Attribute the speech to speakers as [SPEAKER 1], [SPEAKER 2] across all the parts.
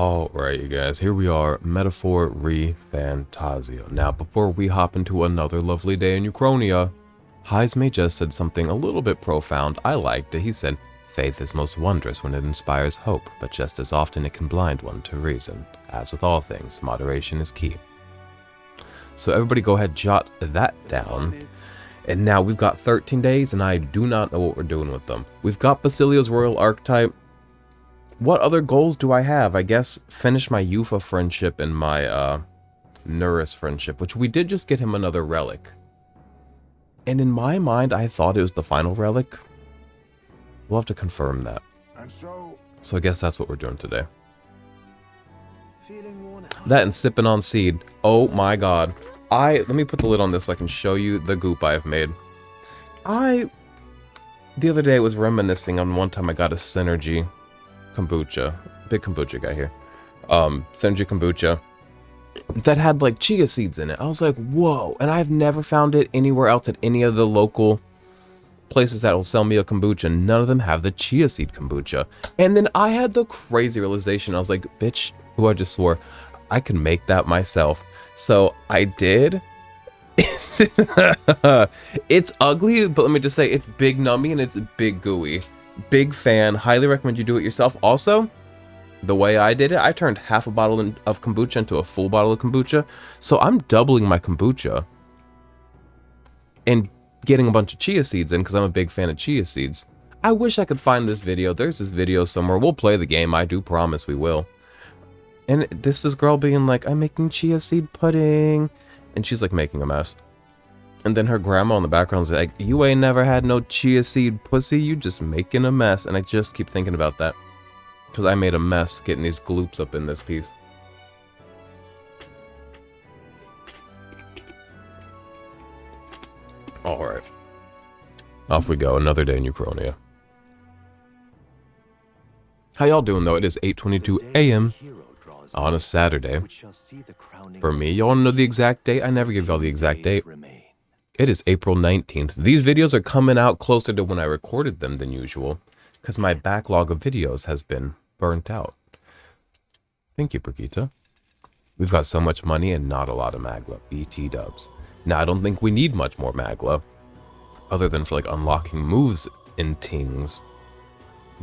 [SPEAKER 1] Alright, you guys, here we are, Metaphor ReFantazio. Now, before we hop into another lovely day in Uchronia, Heisme just said something a little bit profound. I liked it. He said, "Faith is most wondrous when it inspires hope, but just as often it can blind one to reason. As with all things, moderation is key." So everybody go ahead, jot that down. And now we've got 13 days, and I do not know what we're doing with them. We've got Basilio's Royal Archetype. What other goals do I have? I guess finish my Yufa friendship and my Nurus friendship, which we did just get him another relic. And in my mind, I thought it was the final relic. We'll have to confirm that. So I guess that's what we're doing today. That and sipping on seed. Oh my god. Let me put the lid on this so I can show you the goop I've made. The other day was reminiscing on one time I got a Synergy kombucha. Big kombucha guy here. Synergy kombucha. That had like chia seeds in it. I was like, whoa. And I've never found it anywhere else at any of the local places that will sell me a kombucha. None of them have the chia seed kombucha. And then I had the crazy realization. I was like, bitch, who I just swore, I can make that myself. So I did. It's ugly, but let me just say it's big nummy and it's big gooey. Big fan. Highly recommend you do it yourself. Also, the way I did it, I turned half a bottle of kombucha into a full bottle of kombucha. So I'm doubling my kombucha and getting a bunch of chia seeds in because I'm a big fan of chia seeds. I wish I could find this video. There's this video somewhere. We'll play the game. I do promise we will. And this girl being like, "I'm making chia seed pudding." And she's like making a mess. And then her grandma in the background is like, "You ain't never had no chia seed pussy. You just making a mess." And I just keep thinking about that. Because I made a mess getting these gloops up in this piece. Alright. Off we go. Another day in Uchronia. How y'all doing though? It is 8:22 a.m. on a Saturday. For me, y'all wanna know the exact date? I never give y'all the exact date. It is April 19th. These videos are coming out closer to when I recorded them than usual, because my backlog of videos has been burnt out. Thank you, Brigitte. We've got so much money and not a lot of Magla. BT dubs. Now, I don't think we need much more Magla, other than for like unlocking moves and things.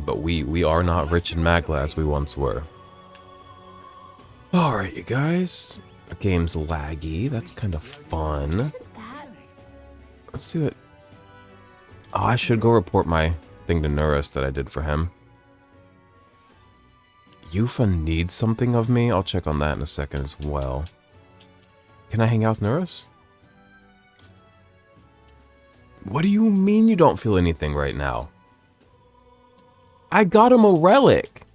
[SPEAKER 1] But we are not rich in Magla as we once were. Alright, you guys. The game's laggy. That's kind of fun. Let's see what... Oh, I should go report my thing to Nurus that I did for him. Yufa needs something of me. I'll check on that in a second as well. Can I hang out with Nurus? What do you mean you don't feel anything right now? I got him a relic.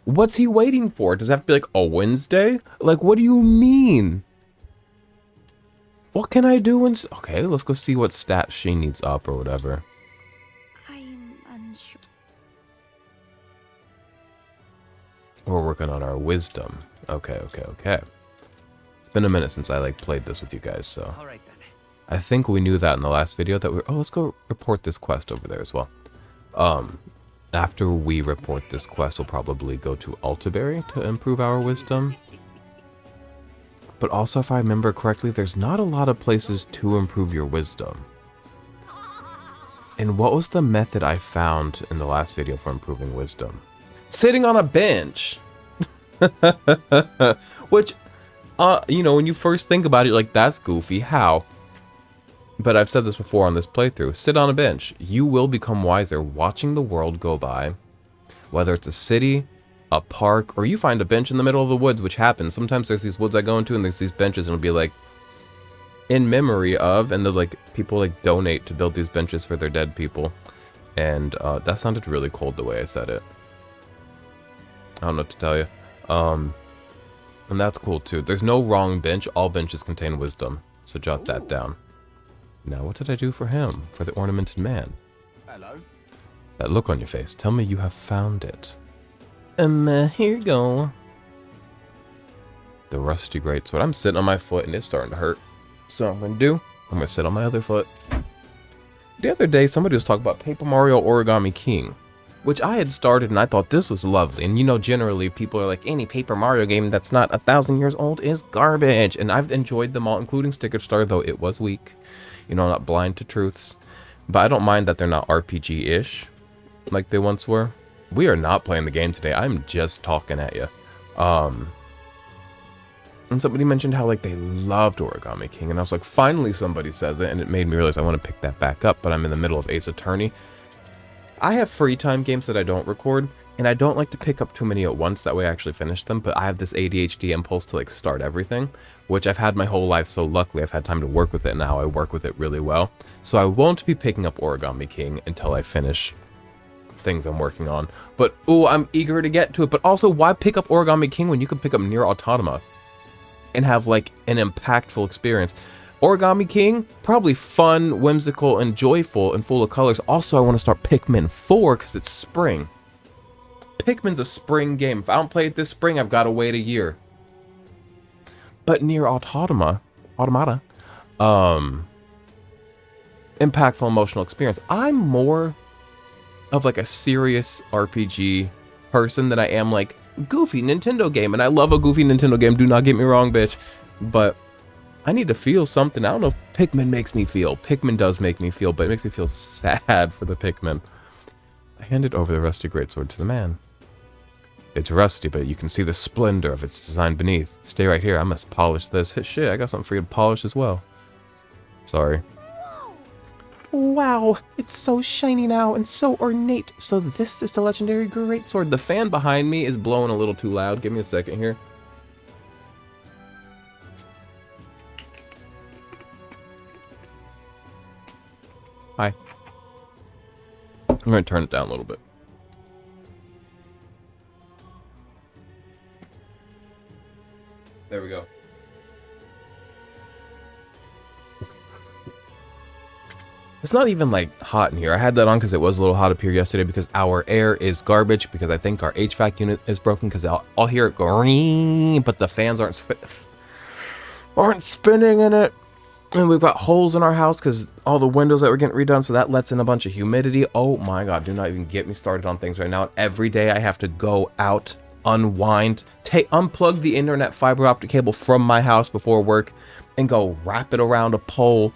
[SPEAKER 1] What's he waiting for? Does it have to be like a Wednesday? Like, what do you mean? What can I do when... Okay, let's go see what stat she needs up or whatever.
[SPEAKER 2] I'm unsure.
[SPEAKER 1] We're working on our wisdom. Okay. It's been a minute since I like played this with you guys, so...
[SPEAKER 3] Alright then.
[SPEAKER 1] I think we knew that in the last video that oh, let's go report this quest over there as well. After we report this quest, we'll probably go to Altaberry to improve our wisdom. But also, if I remember correctly, there's not a lot of places to improve your wisdom. And what was the method I found in the last video for improving wisdom? Sitting on a bench! Which, you know, when you first think about it, you're like, that's goofy. How? But I've said this before on this playthrough. Sit on a bench. You will become wiser watching the world go by. Whether it's a city, a park, or you find a bench in the middle of the woods, which happens. Sometimes there's these woods I go into and there's these benches and it'll be like, in memory of, and they'll like, people like donate to build these benches for their dead people. And that sounded really cold the way I said it. I don't know what to tell you. And that's cool too. There's no wrong bench. All benches contain wisdom. So jot that down. Now, what did I do for him? For the ornamented man?
[SPEAKER 3] Hello?
[SPEAKER 1] That look on your face. Tell me you have found it. Here you go. The rusty greatsword. I'm sitting on my foot and it's starting to hurt. So what I'm going to do, I'm going to sit on my other foot. The other day, somebody was talking about Paper Mario Origami King. which I had started and I thought this was lovely. And you know, generally people are like, any Paper Mario game that's not 1,000 years old is garbage. And I've enjoyed them all, including Sticker Star, though it was weak. You know, I'm not blind to truths. But I don't mind that they're not RPG-ish like they once were. We are not playing the game today. I'm just talking at you. And somebody mentioned how like they loved Origami King, and I was like, finally somebody says it, and it made me realize I want to pick that back up, but I'm in the middle of Ace Attorney. I have free time games that I don't record, and I don't like to pick up too many at once, that way I actually finish them, but I have this ADHD impulse to like start everything, which I've had my whole life, so luckily I've had time to work with it, and now I work with it really well. So I won't be picking up Origami King until I finish things I'm working on. But, ooh, I'm eager to get to it, but also, why pick up Origami King when you can pick up Nier Automata and have like an impactful experience? Origami King, probably fun, whimsical, and joyful, and full of colors. Also, I want to start Pikmin 4 because it's spring. Pikmin's a spring game. If I don't play it this spring, I've got to wait a year. But Nier Automata, impactful emotional experience. I'm more of like a serious RPG person than I am like goofy Nintendo game, and I love a goofy Nintendo game, do not get me wrong, bitch, but I need to feel something. I don't know if Pikmin makes me feel. Pikmin does make me feel, but it makes me feel sad for the Pikmin. I handed over the rusty greatsword to the man. It's rusty, but you can see the splendor of its design beneath. Stay right here, I must polish this. Shit, I got something for you to polish as well. Sorry. Wow, it's so shiny now and so ornate. So this is the legendary greatsword. The fan behind me is blowing a little too loud. Give me a second here. Hi. I'm going to turn it down a little bit. There we go. It's not even like hot in here. I had that on because it was a little hot up here yesterday because our air is garbage, because I think our HVAC unit is broken, because I'll hear it go ring, but the fans aren't spinning in it. And we've got holes in our house because all the windows that were getting redone, so that lets in a bunch of humidity. Oh my god, do not even get me started on things right now. Every day I have to go out, unwind, unplug the internet fiber optic cable from my house before work, and go wrap it around a pole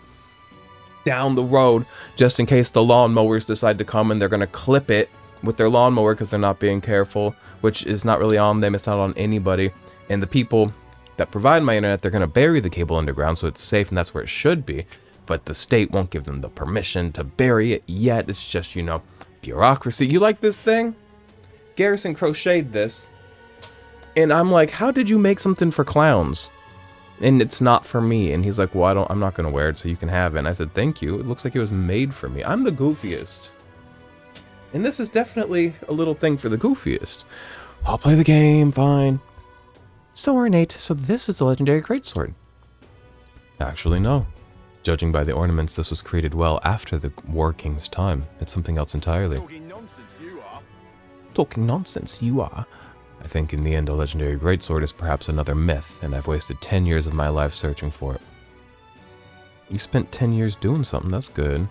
[SPEAKER 1] down the road, just in case the lawnmowers decide to come and they're going to clip it with their lawnmower because they're not being careful, which is not really on them. It's not on anybody. And the people that provide my internet, they're going to bury the cable underground so it's safe, and that's where it should be. But the state won't give them the permission to bury it yet. It's just, you know, bureaucracy. You like this thing? Garrison crocheted this, and I'm like, how did you make something for clowns? And it's not for me. And he's like, well, I'm not going to wear it, so you can have it. And I said, thank you. It looks like it was made for me. I'm the goofiest. And this is definitely a little thing for the goofiest. I'll play the game, fine. So ornate. So this is the legendary greatsword. Actually, no. Judging by the ornaments, this was created well after the War King's time. It's something else entirely.
[SPEAKER 3] Talking nonsense you are.
[SPEAKER 1] Talking nonsense you are. I think in the end, a legendary greatsword is perhaps another myth, and I've wasted 10 years of my life searching for it. You spent 10 years doing something, that's good.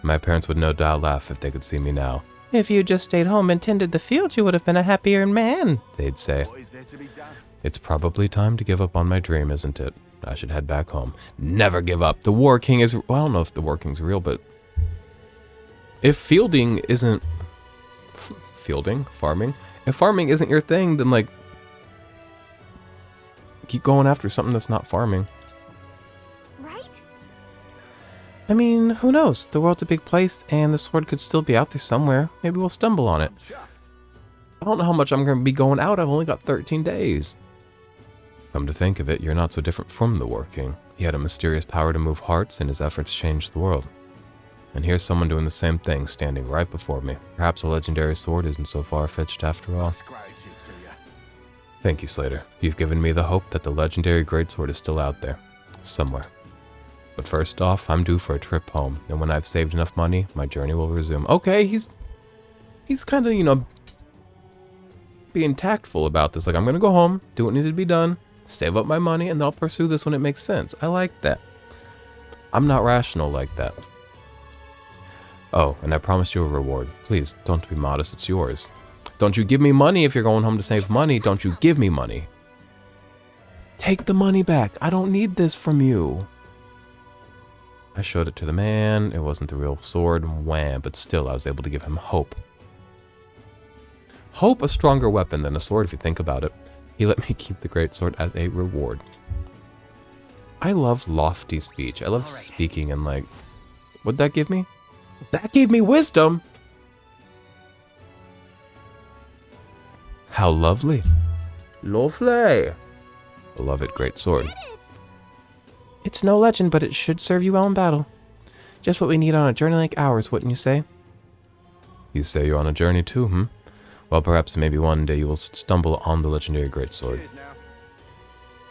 [SPEAKER 1] My parents would no doubt laugh if they could see me now. If you just stayed home and tended the fields, you would have been a happier man, they'd say.
[SPEAKER 3] What is there to be done?
[SPEAKER 1] It's probably time to give up on my dream, isn't it? I should head back home. Never give up. The War King is... Well, I don't know if the War King's real, but... If fielding isn't... Farming? If farming isn't your thing, then, like... Keep going after something that's not farming.
[SPEAKER 2] Right?
[SPEAKER 1] I mean, who knows? The world's a big place, and the sword could still be out there somewhere. Maybe we'll stumble on it.
[SPEAKER 3] Chuffed.
[SPEAKER 1] I don't know how much I'm going to be going out. I've only got 13 days. Come to think of it, you're not so different from the War King. He had a mysterious power to move hearts, and his efforts changed the world. And here's someone doing the same thing, standing right before me. Perhaps a legendary sword isn't so far-fetched after all.
[SPEAKER 3] Much gratitude to you.
[SPEAKER 1] Thank you, Slater. You've given me the hope that the legendary greatsword is still out there. Somewhere. But first off, I'm due for a trip home, and when I've saved enough money, my journey will resume. Okay, he's kind of, you know, being tactful about this. Like, I'm going to go home, do what needs to be done, save up my money, and then I'll pursue this when it makes sense. I like that. I'm not rational like that. Oh, and I promised you a reward. Please, don't be modest, it's yours. Don't you give me money if you're going home to save money. Don't you give me money. Take the money back. I don't need this from you. I showed it to the man. It wasn't the real sword. Wham, but still I was able to give him hope. Hope, a stronger weapon than a sword if you think about it. He let me keep the great sword as a reward. I love lofty speech. I love speaking and like, what'd that give me? That gave me wisdom. How lovely. Lovely. Beloved great sword. It's no legend, but it should serve you well in battle. Just what we need on a journey like ours, wouldn't you say? You say you're on a journey too, hmm? Well, perhaps maybe one day you will stumble on the legendary greatsword.
[SPEAKER 3] Cheers now.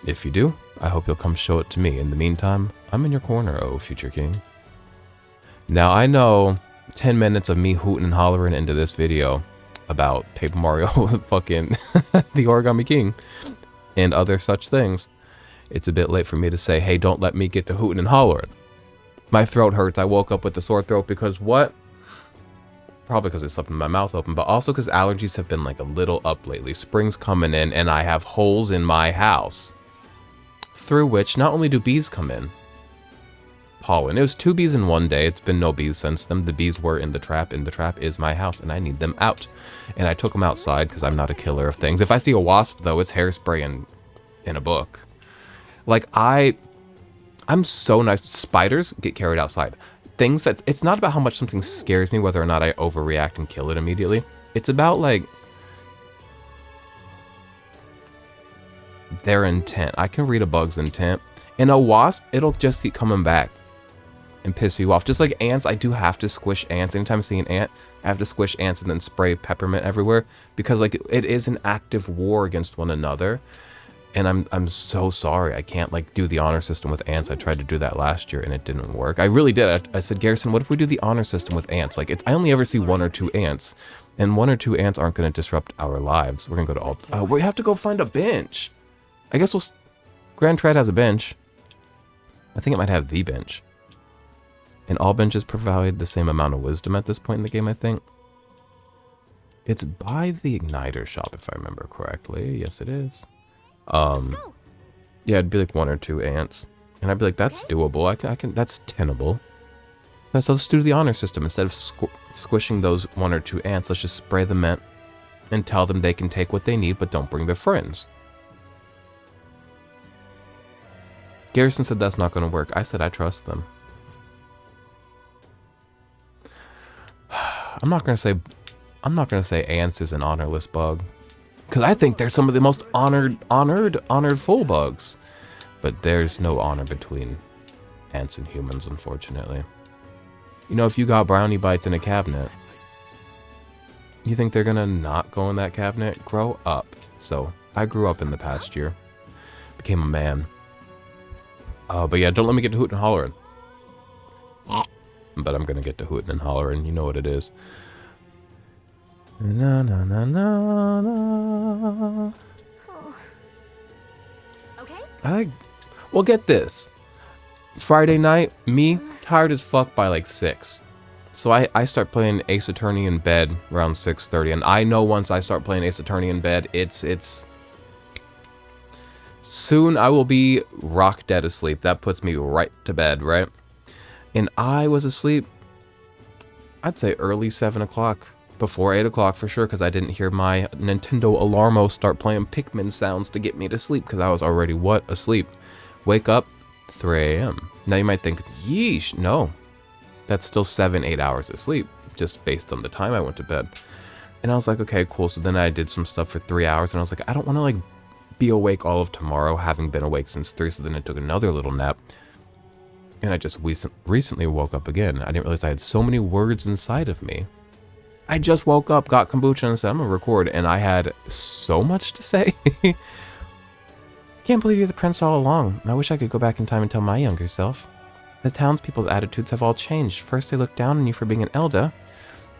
[SPEAKER 1] If you do, I hope you'll come show it to me. In the meantime, I'm in your corner, oh future king. Now I know 10 minutes of me hooting and hollering into this video about Paper Mario fucking the Origami King and other such things. It's a bit late for me to say, hey, don't let me get to hooting and hollering. My throat hurts. I woke up with a sore throat because what? Probably because I slept with my mouth open, but also because allergies have been like a little up lately. Spring's coming in and I have holes in my house through which not only do bees come in, pollen. It was 2 bees in one day. It's been no bees since then. The bees were in the trap, and the trap is my house, and I need them out. And I took them outside because I'm not a killer of things. If I see a wasp, though, it's hairspray in a book. Like, I'm so nice. Spiders get carried outside. Things that, it's not about how much something scares me, whether or not I overreact and kill it immediately. It's about, like, their intent. I can read a bug's intent. And a wasp, it'll just keep coming back and piss you off. Just like ants, I do have to squish ants. Anytime I see an ant, I have to squish ants and then spray peppermint everywhere because like it is an active war against one another. And I'm so sorry. I can't like do the honor system with ants. I tried to do that last year and it didn't work. I really did. I said, Garrison, what if we do the honor system with ants? Like I only ever see 1 or 2 ants, and 1 or 2 ants aren't going to disrupt our lives. We're going to go to all. We have to go find a bench. I guess Grand Tread has a bench. I think it might have the bench. And all benches provide the same amount of wisdom at this point in the game, I think. It's by the Igniter shop, if I remember correctly. Yes, it is. Yeah, it'd be like 1 or 2 ants. And I'd be like, that's doable. I can that's tenable. So let's do the honor system. Instead of squishing those 1 or 2 ants, let's just spray the mint and tell them they can take what they need, but don't bring their friends. Garrison said that's not going to work. I said I trust them. I'm not going to say ants is an honorless bug, because I think they're some of the most honored full bugs. But there's no honor between ants and humans, unfortunately. You know, if you got brownie bites in a cabinet, you think they're gonna not go in that cabinet? Grow up. So I grew up in the past year, became a man. But yeah, don't let me get to hootin' and hollering. But I'm gonna get to hootin' and hollering. You know what it is. Na na na na na.
[SPEAKER 2] Okay.
[SPEAKER 1] Well, get this. Friday night, me tired as fuck by like 6. So I start playing Ace Attorney in bed around 6:30, and I know once I start playing Ace Attorney in bed, it's soon I will be rock dead asleep. That puts me right to bed, right? And I was asleep, I'd say early 7 o'clock, before 8 o'clock for sure, because I didn't hear my Nintendo Alarmo start playing Pikmin sounds to get me to sleep, because I was already, asleep. Wake up, 3 a.m. Now you might think, yeesh, no. That's still 7-8 hours of sleep, just based on the time I went to bed. And I was like, okay, cool. So then I did some stuff for 3 hours, and I was like, I don't want to like be awake all of tomorrow, having been awake since 3. So then I took another little nap, and I just recently woke up again. I didn't realize I had so many words inside of me. I just woke up, got kombucha, and said, I'm gonna record, and I had so much to say. I can't believe you're the prince all along. I wish I could go back in time and tell my younger self. The townspeople's attitudes have all changed. First they looked down on you for being an elder,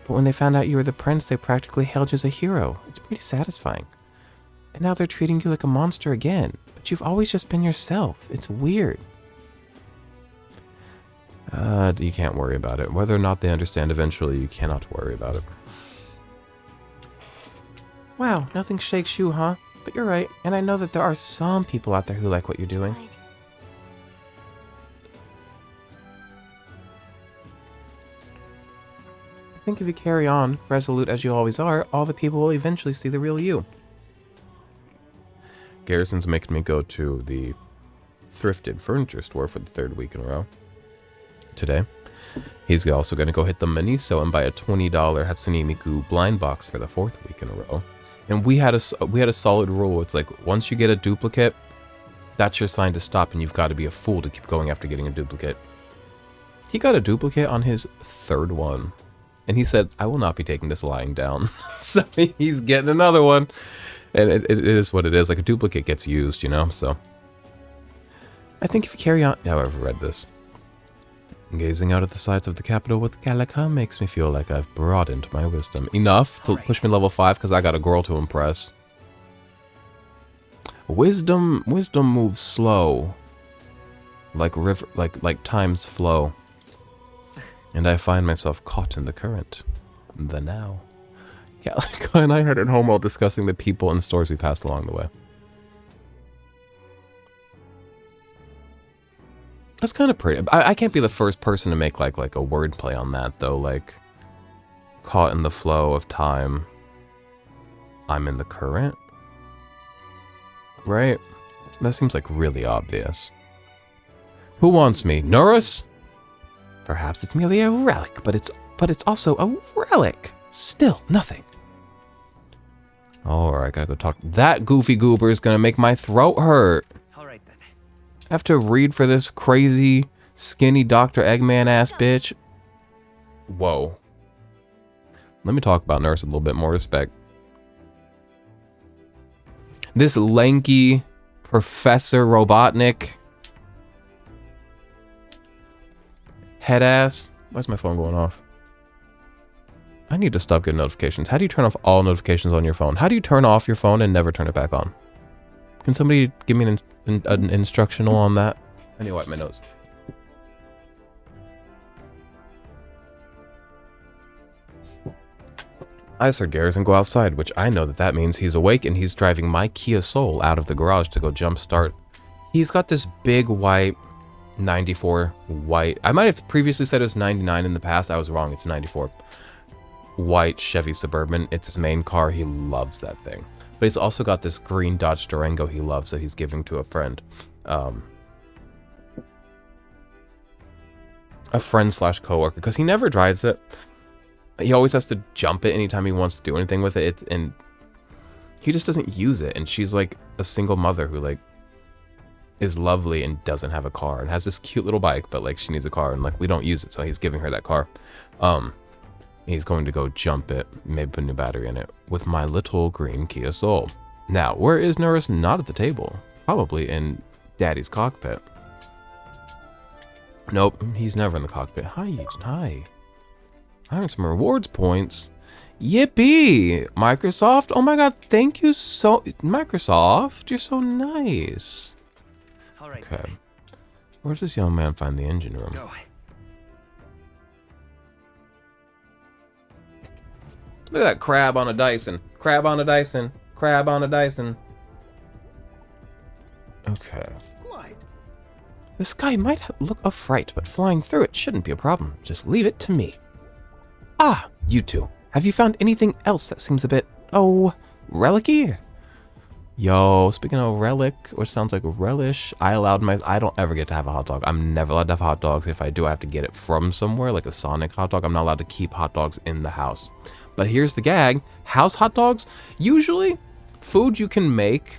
[SPEAKER 1] but when they found out you were the prince, they practically hailed you as a hero. It's pretty satisfying. And now they're treating you like a monster again, but you've always just been yourself. It's weird. You can't worry about it. Whether or not they understand eventually, you cannot worry about it. Wow, nothing shakes you, huh? But you're right, and I know that there are some people out there who like what you're doing.
[SPEAKER 2] Right.
[SPEAKER 1] I think if you carry on, resolute as you always are, all the people will eventually see the real you. Garrison's making me go to the thrifted furniture store for the 3rd week in a row. Today. He's also going to go hit the Miniso and buy a $20 Hatsune Miku blind box for the 4th week in a row. And we had a solid rule. It's like, once you get a duplicate, that's your sign to stop, and you've got to be a fool to keep going after getting a duplicate. He got a duplicate on his 3rd one. And he said, I will not be taking this lying down. So he's getting another one. And it is what it is. Like, a duplicate gets used, you know? So I think if you carry on... Yeah, I've read this. Gazing out at the sides of the capital with Calica makes me feel like I've broadened my wisdom. Enough to push me level 5 because I got a girl to impress. Wisdom moves slow. Like river, like time's flow. And I find myself caught in the current. The now. Calica and I heard at home while discussing the people and stores we passed along the way. That's kind of pretty. I can't be the first person to make like a wordplay on that though. Like, caught in the flow of time. I'm in the current. Right? That seems like really obvious. Who wants me? Norris? Perhaps it's merely a relic, but it's also a relic. Still nothing. Alright, gotta go talk. That goofy goober is gonna make my throat hurt.
[SPEAKER 4] Alright then.
[SPEAKER 1] I have to read for this crazy, skinny Dr. Eggman ass bitch. Whoa. Let me talk about Nurse with a little bit more respect. This lanky Professor Robotnik head ass. Why's my phone going off? I need to stop getting notifications. How do you turn off all notifications on your phone? How do you turn off your phone and never turn it back on? Can somebody give me an instructional on that? I need to wipe my nose. I saw Garrison go outside, which I know that means he's awake and he's driving my Kia Soul out of the garage to go jumpstart. He's got this big white 94 white. I might have previously said it was 99 in the past. I was wrong. It's 94. White Chevy Suburban. It's his main car. He loves that thing. But he's also got this green Dodge Durango he loves that he's giving to a friend. A friend slash coworker, because he never drives it. He always has to jump it anytime he wants to do anything with it. And he just doesn't use it. And she's like a single mother who like is lovely and doesn't have a car and has this cute little bike, but like she needs a car and like we don't use it, so he's giving her that car. He's going to go jump it, maybe put a new battery in it, with my little green Kia Soul. Now, where is Norris? Not at the table. Probably in Daddy's cockpit. Nope, he's never in the cockpit. Hi. I earned some rewards points. Yippee! Microsoft? Oh my god, thank you so... Microsoft, you're so nice.
[SPEAKER 4] Alright.
[SPEAKER 1] Okay. Where does this young man find the engine room?
[SPEAKER 4] Go.
[SPEAKER 1] Look at that crab on a Dyson. Crab on a Dyson. Crab on a Dyson. Okay.
[SPEAKER 3] Quite.
[SPEAKER 1] The sky might look a fright, but flying through it shouldn't be a problem. Just leave it to me. Ah, you two. Have you found anything else that seems a bit, relic-y? Yo, speaking of relic, which sounds like relish, I don't ever get to have a hot dog. I'm never allowed to have hot dogs. If I do, I have to get it from somewhere, like a Sonic hot dog. I'm not allowed to keep hot dogs in the house. But here's the gag. House hot dogs, usually food you can make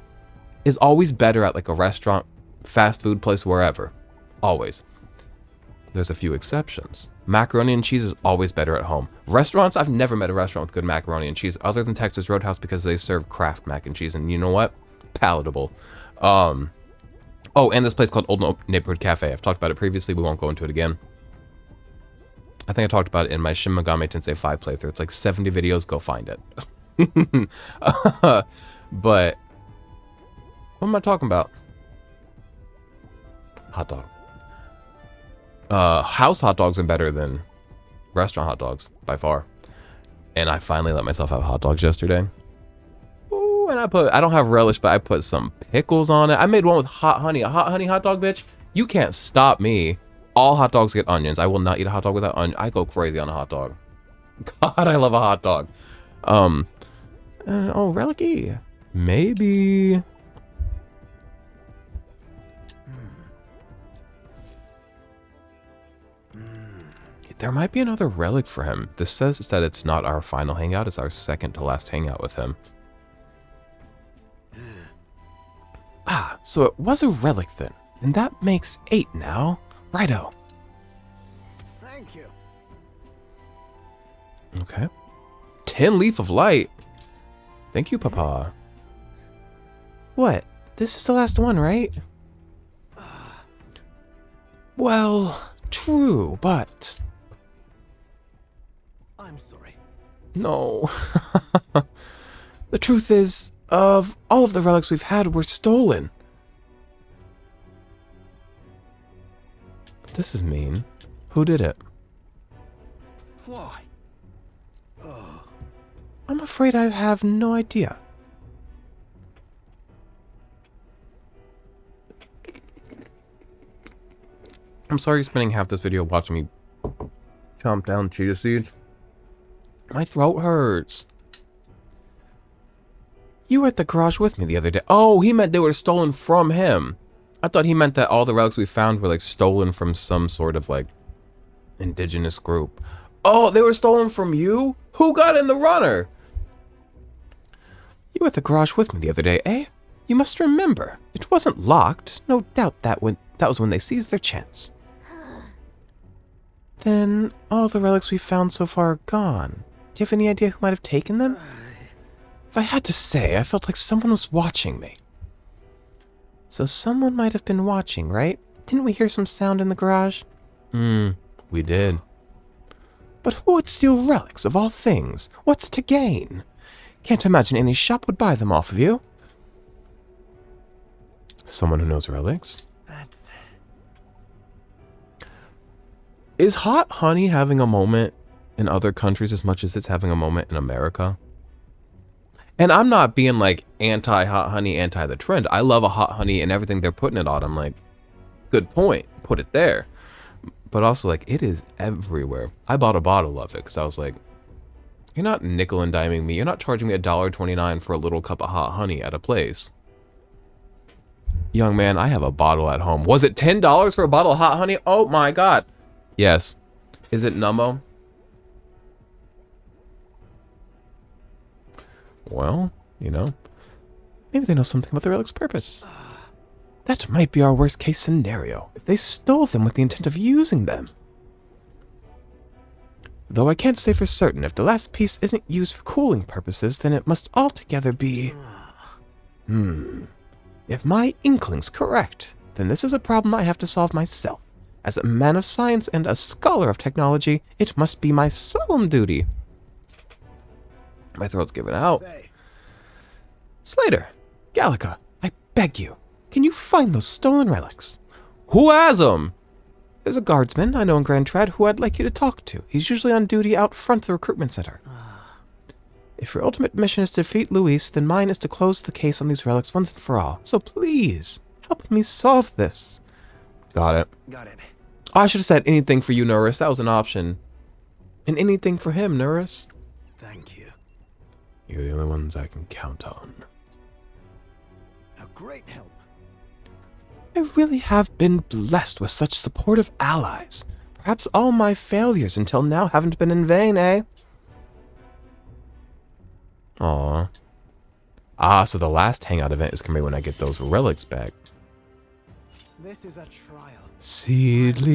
[SPEAKER 1] is always better at like a restaurant, fast food place, wherever. Always. There's a few exceptions. Macaroni and cheese is always better at home. Restaurants, I've never met a restaurant with good macaroni and cheese other than Texas Roadhouse because they serve Kraft mac and cheese. And you know what? Palatable. Oh, and this place called Old Neighborhood Cafe. I've talked about it previously. We won't go into it again. I think I talked about it in my Shin Megami Tensei 5 playthrough. It's like 70 videos. Go find it. But what am I talking about? Hot dog. House hot dogs are better than restaurant hot dogs by far. And I finally let myself have hot dogs yesterday. Ooh, and I don't have relish, but I put some pickles on it. I made one with hot honey, a hot honey hot dog, bitch. You can't stop me. All hot dogs get onions. I will not eat a hot dog without onions. I go crazy on a hot dog. God, I love a hot dog. Oh, relic-y. Maybe. There might be another relic for him. This says that it's not our final hangout. It's our second to last hangout with him. Ah, so it was a relic then. And that makes 8 now. Righto.
[SPEAKER 3] Thank you.
[SPEAKER 1] Okay. 10 Leaf of Light. Thank you, Papa. What? This is the last one, right? Well, true, but...
[SPEAKER 3] I'm sorry.
[SPEAKER 1] No. The truth is, of all of the relics we've had were stolen. This is mean. Who did it?
[SPEAKER 3] Why?
[SPEAKER 1] I'm afraid I have no idea. I'm sorry you're spending half this video watching me chomp down chia seeds. My throat hurts. You were at the garage with me the other day. Oh, he meant they were stolen from him. I thought he meant that all the relics we found were like stolen from some sort of like indigenous group. Oh, they were stolen from you? Who got in the runner? You were at the garage with me the other day, eh? You must remember. It wasn't locked. No doubt that was when they seized their chance. Then all the relics we've found so far are gone. Do you have any idea who might have taken them? If I had to say, I felt like someone was watching me. So someone might have been watching, right? Didn't we hear some sound in the garage? We did. But who would steal relics of all things? What's to gain? Can't imagine any shop would buy them off of you. Someone who knows relics?
[SPEAKER 3] That's...
[SPEAKER 1] Is hot honey having a moment in other countries as much as it's having a moment in America? And I'm not being like anti-hot honey, anti the trend. I love a hot honey and everything they're putting it on. I'm like, good point. Put it there. But also like it is everywhere. I bought a bottle of it because I was like, you're not nickel and diming me. You're not charging me $1.29 for a little cup of hot honey at a place. Young man, I have a bottle at home. Was it $10 for a bottle of hot honey? Oh my God. Yes. Is it Nummo? Well, you know, maybe they know something about the relic's purpose. That might be our worst case scenario, if they stole them with the intent of using them. Though I can't say for certain, if the last piece isn't used for cooling purposes, then it must altogether be... If my inkling's correct, then this is a problem I have to solve myself. As a man of science and a scholar of technology, it must be my solemn duty. My throat's giving out.
[SPEAKER 3] Say,
[SPEAKER 1] Slater, Gallica, I beg you, can you find those stolen relics? Who has them? There's a guardsman I know in Grand Tread who I'd like you to talk to. He's usually on duty out front of the recruitment center. If your ultimate mission is to defeat Luis, then mine is to close the case on these relics once and for all. So please, help me solve this. Got it.
[SPEAKER 3] got it.
[SPEAKER 1] Oh, I should have said anything for you, Norris. That was an option. And anything for him, Norris.
[SPEAKER 3] Thank you.
[SPEAKER 1] You're the only ones I can count on.
[SPEAKER 3] A great help.
[SPEAKER 1] I really have been blessed with such supportive allies. Perhaps all my failures until now haven't been in vain, eh? Aww. Ah, so the last hangout event is coming when I get those relics back.
[SPEAKER 3] This is a trial.
[SPEAKER 1] Seedlings,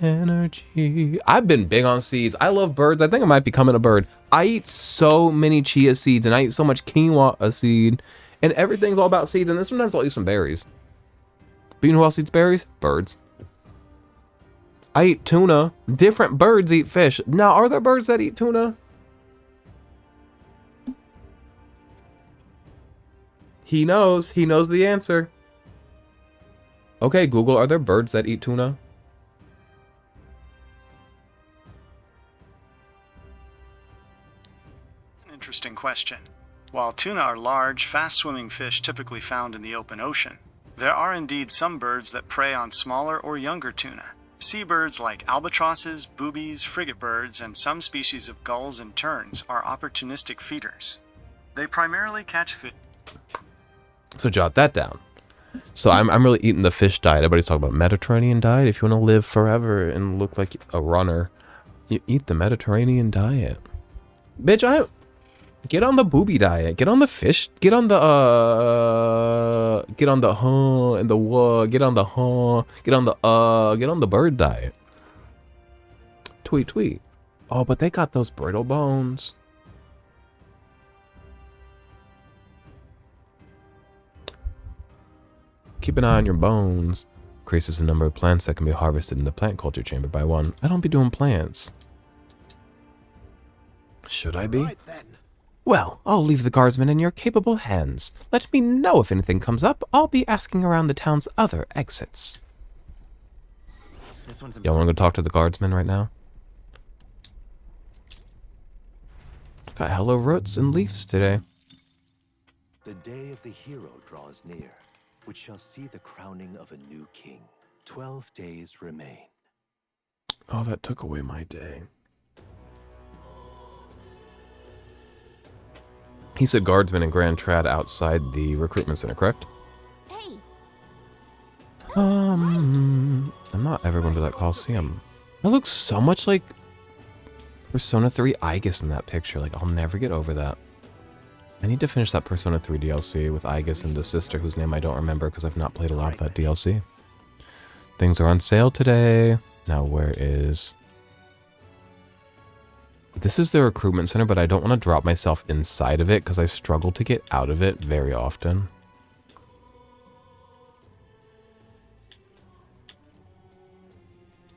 [SPEAKER 1] energy. I've been big on seeds. I love birds. I think I might be becoming a bird. I eat so many chia seeds and I eat so much quinoa a seed. And everything's all about seeds. And then sometimes I'll eat some berries. But you know who else eats berries? Birds. I eat tuna. Different birds eat fish. Now, are there birds that eat tuna? He knows. He knows the answer. Okay, Google, are there birds that eat tuna?
[SPEAKER 4] question. While tuna are large, fast-swimming fish typically found in the open ocean, there are indeed some birds that prey on smaller or younger tuna. Seabirds like albatrosses, boobies, frigate birds, and some species of gulls and terns are opportunistic feeders. They primarily catch fish.
[SPEAKER 1] So jot that down. So I'm really eating the fish diet. Everybody's talking about Mediterranean diet. If you want to live forever and look like a runner, you eat the Mediterranean diet. Bitch, get on the booby diet. Get on the fish. Get on the get on the and the get on the get on the bird diet. Tweet tweet. Oh, but they got those brittle bones. Keep an eye on your bones. Increases the number of plants that can be harvested in the plant culture chamber by 1. I don't be doing plants. Should I be?
[SPEAKER 3] Right then.
[SPEAKER 1] Well, I'll leave the guardsmen in your capable hands. Let me know if anything comes up. I'll be asking around the town's other exits. Y'all want to go talk to the guardsmen right now? Got hella roots and leaves today.
[SPEAKER 5] The day of the hero draws near, which shall see the crowning of a new king. 12 days remain.
[SPEAKER 1] Oh, that took away my day. He said guardsmen and Grand Trad outside the recruitment center, correct?
[SPEAKER 2] Hey,
[SPEAKER 1] I'm not ever going to that Coliseum. That looks so much like Persona 3 Aegis in that picture. Like, I'll never get over that. I need to finish that Persona 3 DLC with Aegis and the sister whose name I don't remember because I've not played a lot of that DLC. Things are on sale today. Now, where is... This is the recruitment center, but I don't want to drop myself inside of it because I struggle to get out of it very often.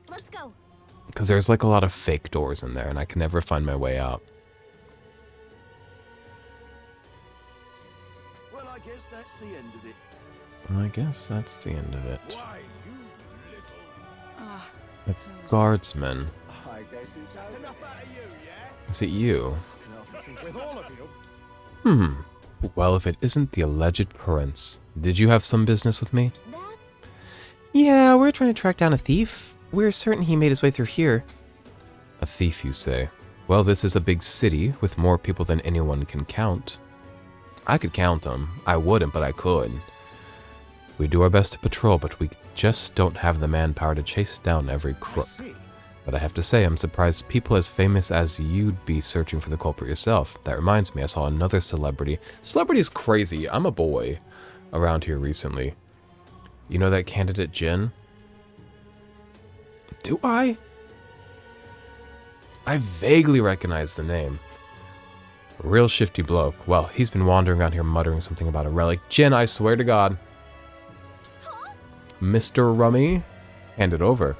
[SPEAKER 2] let's go.
[SPEAKER 1] Because there's like a lot of fake doors in there and I can never find my way out.
[SPEAKER 5] Well, I guess that's the end of it.
[SPEAKER 1] I guess that's the end of it.
[SPEAKER 3] Why, you little...
[SPEAKER 2] Ah,
[SPEAKER 1] The guardsman.
[SPEAKER 3] I guess it's enough out of you, yeah?
[SPEAKER 1] Is it you?
[SPEAKER 3] With all of you.
[SPEAKER 1] Well, if it isn't the alleged prince, did you have some business with me?
[SPEAKER 2] that's...
[SPEAKER 1] Yeah, we're trying to track down a thief. We're certain he made his way through here. A thief, you say? Well, this is a big city with more people than anyone can count. I could count them. I wouldn't, but I could. We do our best to patrol, but we just don't have the manpower to chase down every crook. But I have to say, I'm surprised people as famous as you'd be searching for the culprit yourself. That reminds me, I saw another celebrity. Celebrity is crazy. I'm a boy around here recently. You know that candidate Jin? Do I? I vaguely recognize the name. A real shifty bloke. Well, he's been wandering around here muttering something about a relic. Jin, I swear to God. Mr. Rummy? Hand it over.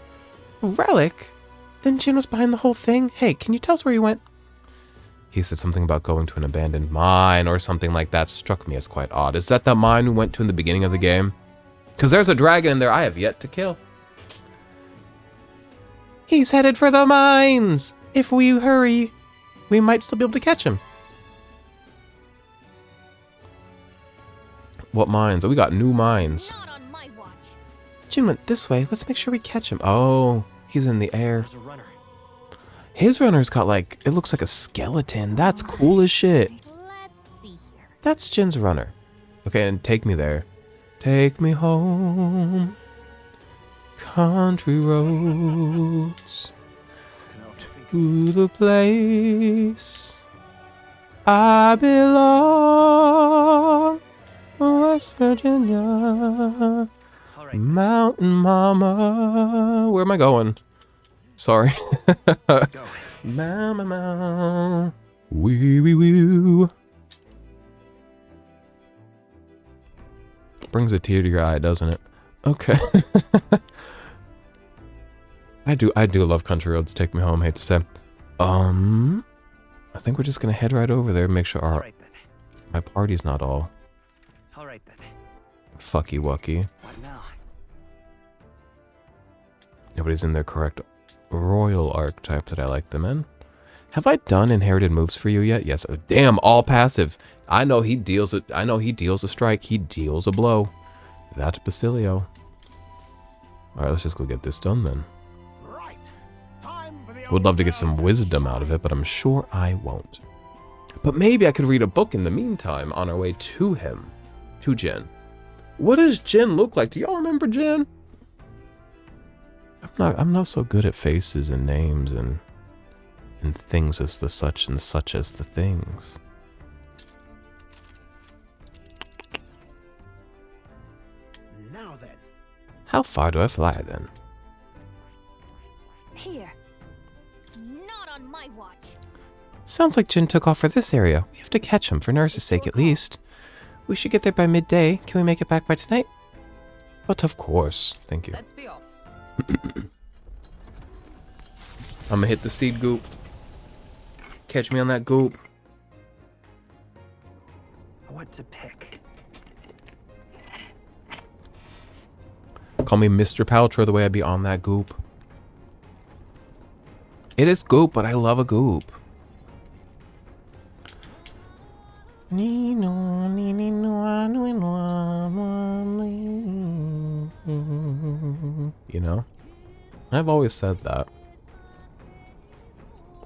[SPEAKER 1] Relic? Then Jin was behind the whole thing? Hey, can you tell us where he went? He said something about going to an abandoned mine or something like that. Struck me as quite odd. Is that the mine we went to in the beginning of the game? Because there's a dragon in there I have yet to kill. He's headed for the mines! If we hurry, we might still be able to catch him. What mines? Oh, we got new mines.
[SPEAKER 2] Not on my watch.
[SPEAKER 1] Jin went this way. Let's make sure we catch him. Oh, he's in the air.
[SPEAKER 5] There's a runner.
[SPEAKER 1] His runner's got like, it looks like a skeleton. That's cool as shit.
[SPEAKER 2] Let's see here.
[SPEAKER 1] That's Jin's runner. Okay, and take me there. Take me home. Country roads. To the place I belong. West Virginia.
[SPEAKER 5] All right.
[SPEAKER 1] Mountain Mama. Where am I going? Sorry.
[SPEAKER 5] Go.
[SPEAKER 1] Mama. Wee wee wee. Brings a tear to your eye, doesn't it? Okay. I do love country roads. Take me home. Hate to say. I think we're just gonna head right over there and make sure
[SPEAKER 5] All
[SPEAKER 1] our
[SPEAKER 5] right then.
[SPEAKER 1] my party's not all
[SPEAKER 5] All right then.
[SPEAKER 1] fucky wucky.
[SPEAKER 5] What now?
[SPEAKER 1] Nobody's in their correct royal archetype that I like them in. Have I done inherited moves for you yet? Yes. Oh, damn, all passives. I know he deals it. I know he deals a strike. He deals a blow. That Basilio. All right, let's just go get this done then.
[SPEAKER 3] Right. Time for the
[SPEAKER 1] Would love to get some wisdom out of it, but I'm sure I won't. But maybe I could read a book in the meantime on our way to him, to Jin. What does Jin look like? Do y'all remember Jin? I'm not so good at faces and names and things as the such and such as the things.
[SPEAKER 3] Now then.
[SPEAKER 1] How far do I fly then?
[SPEAKER 2] Here. Not on my watch.
[SPEAKER 1] Sounds like Jin took off for this area. We have to catch him, for Nurse's sake at least. We should get there by midday. Can we make it back by tonight? But of course. Thank you.
[SPEAKER 6] Let's be off.
[SPEAKER 1] I'm gonna hit the seed goop. Catch me on that goop.
[SPEAKER 6] What to pick?
[SPEAKER 1] Call me Mr. Paltrow the way I be on that goop. It is goop, but I love a goop. You know? I've always said that.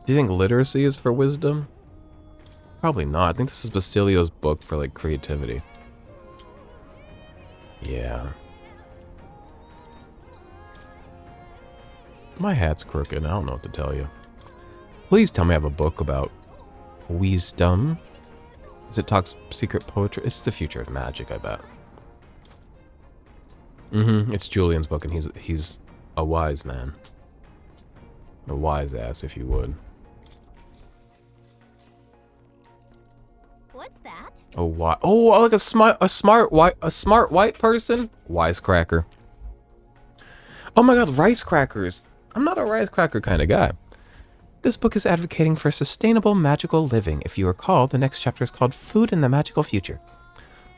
[SPEAKER 1] Do you think literacy is for wisdom? Probably not. I think this is Basilio's book for, like, creativity. Yeah. My hat's crooked. I don't know what to tell you. Please tell me I have a book about wisdom. Does it talk secret poetry? It's the future of magic, I bet. It's Julian's book, and he's a wise man. A wise ass, if you would.
[SPEAKER 2] What's that?
[SPEAKER 1] Oh, why? Oh, like a smart white person. Wisecracker. Oh my God, rice crackers. I'm not a rice cracker kind of guy. This book is advocating for sustainable magical living. If you recall, the next chapter is called Food in the Magical Future.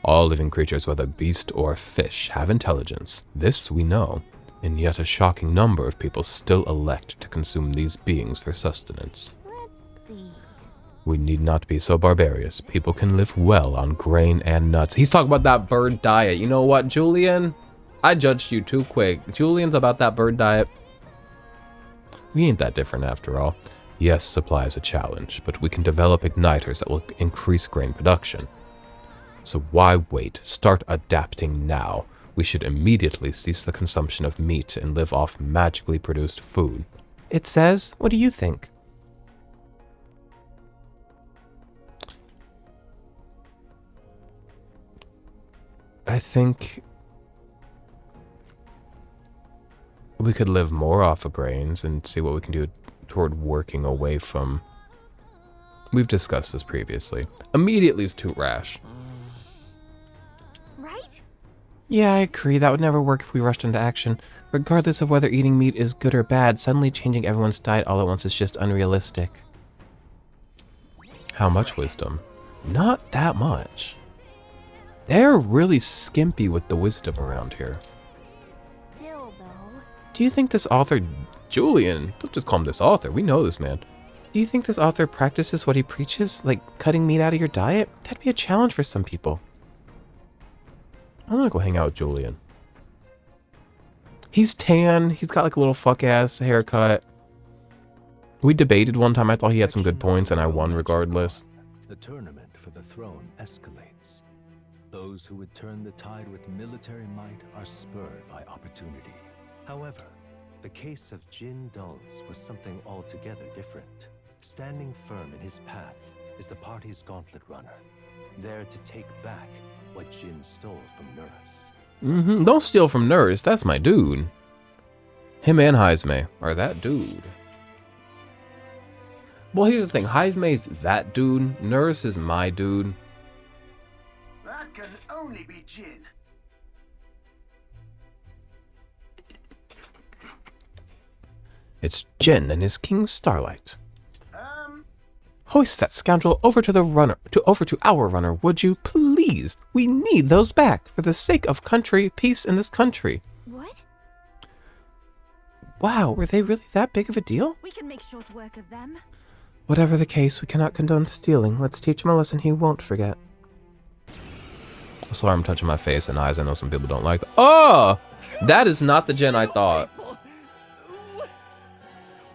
[SPEAKER 1] All living creatures, whether beast or fish, have intelligence. This we know, and yet a shocking number of people still elect to consume these beings for sustenance.
[SPEAKER 2] Let's see.
[SPEAKER 1] We need not be so barbarous. People can live well on grain and nuts. He's talking about that bird diet. You know what, Julian? I judged you too quick. Julian's about that bird diet. We ain't that different after all. Yes, supply is a challenge, but we can develop igniters that will increase grain production. So why wait? Start adapting now. We should immediately cease the consumption of meat and live off magically produced food. It says, what do you think? I think we could live more off of grains and see what we can do toward working away from... We've discussed this previously. Immediately is too rash.
[SPEAKER 2] Right?
[SPEAKER 1] Yeah, I agree. That would never work if we rushed into action. Regardless of whether eating meat is good or bad, suddenly changing everyone's diet all at once is just unrealistic. How much wisdom? Not that much. They're really skimpy with the wisdom around here.
[SPEAKER 2] Still, though.
[SPEAKER 1] Do you think this author... Julian, don't just call him this author. We know this man. Do you think this author practices what he preaches? Like cutting meat out of your diet? That'd be a challenge for some people. I'm gonna go hang out with Julian. He's tan. He's got like a little fuck-ass haircut. We debated one time. I thought he had some good points, and I won regardless.
[SPEAKER 5] The tournament for the throne escalates. Those who would turn the tide with military might are spurred by opportunity. However, the case of Jin Dulz was something altogether different. Standing firm in his path is the party's gauntlet runner, there to take back what Jin stole from Nurse.
[SPEAKER 1] Don't steal from Nurse. That's my dude. Him and Heisme are that dude. Well, here's the thing. Heisme's that dude. Nurse is my dude.
[SPEAKER 3] That can only be Jin.
[SPEAKER 1] It's Jin and his King Starlight. Hoist that scoundrel over to our runner, would you, please? We need those back for the sake of country, peace in this country.
[SPEAKER 2] What?
[SPEAKER 1] Wow, were they really that big of a deal?
[SPEAKER 7] We can make short work of them.
[SPEAKER 1] Whatever the case, we cannot condone stealing. Let's teach him a lesson he won't forget. Sorry, I'm touching my face and eyes. I know some people don't like that. Oh! That is not the Jen I thought.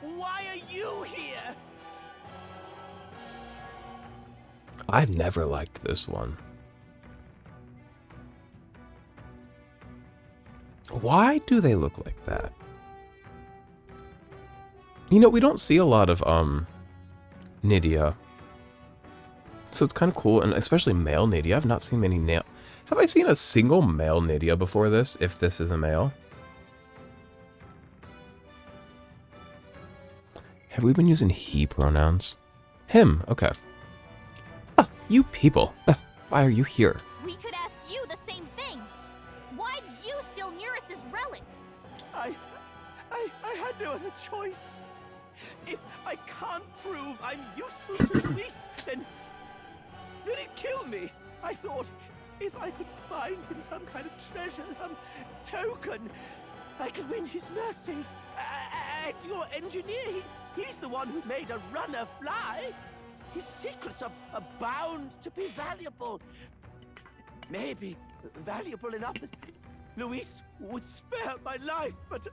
[SPEAKER 3] Why are you here?
[SPEAKER 1] I've never liked this one. Why do they look like that? You know, we don't see a lot of, Nydia. So it's kind of cool, and especially male Nydia. I've not seen many male. Have I seen a single male Nydia before this, if this is a male? Have we been using he pronouns? Him, okay. Ah, you people. Why are you here?
[SPEAKER 2] We could ask you the same thing. Why'd you steal Neris's relic?
[SPEAKER 7] I had no other choice. If I can't prove I'm useful to Luis, then he'd kill me. I thought if I could find him some kind of treasure, some token, I could win his mercy. And your engineer, he's the one who made a runner fly. His secrets are bound to be valuable. Maybe valuable enough that Luis would spare my life, but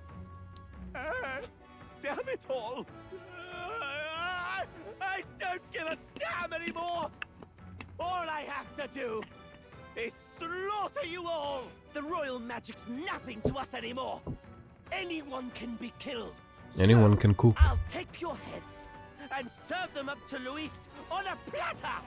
[SPEAKER 7] damn it all. I don't give a damn anymore. All I have to do is slaughter you all. The royal magic's nothing to us anymore. Anyone can be killed.
[SPEAKER 1] Anyone
[SPEAKER 7] So
[SPEAKER 1] can cook.
[SPEAKER 7] I'll take your heads and serve them up to Luis on a platter.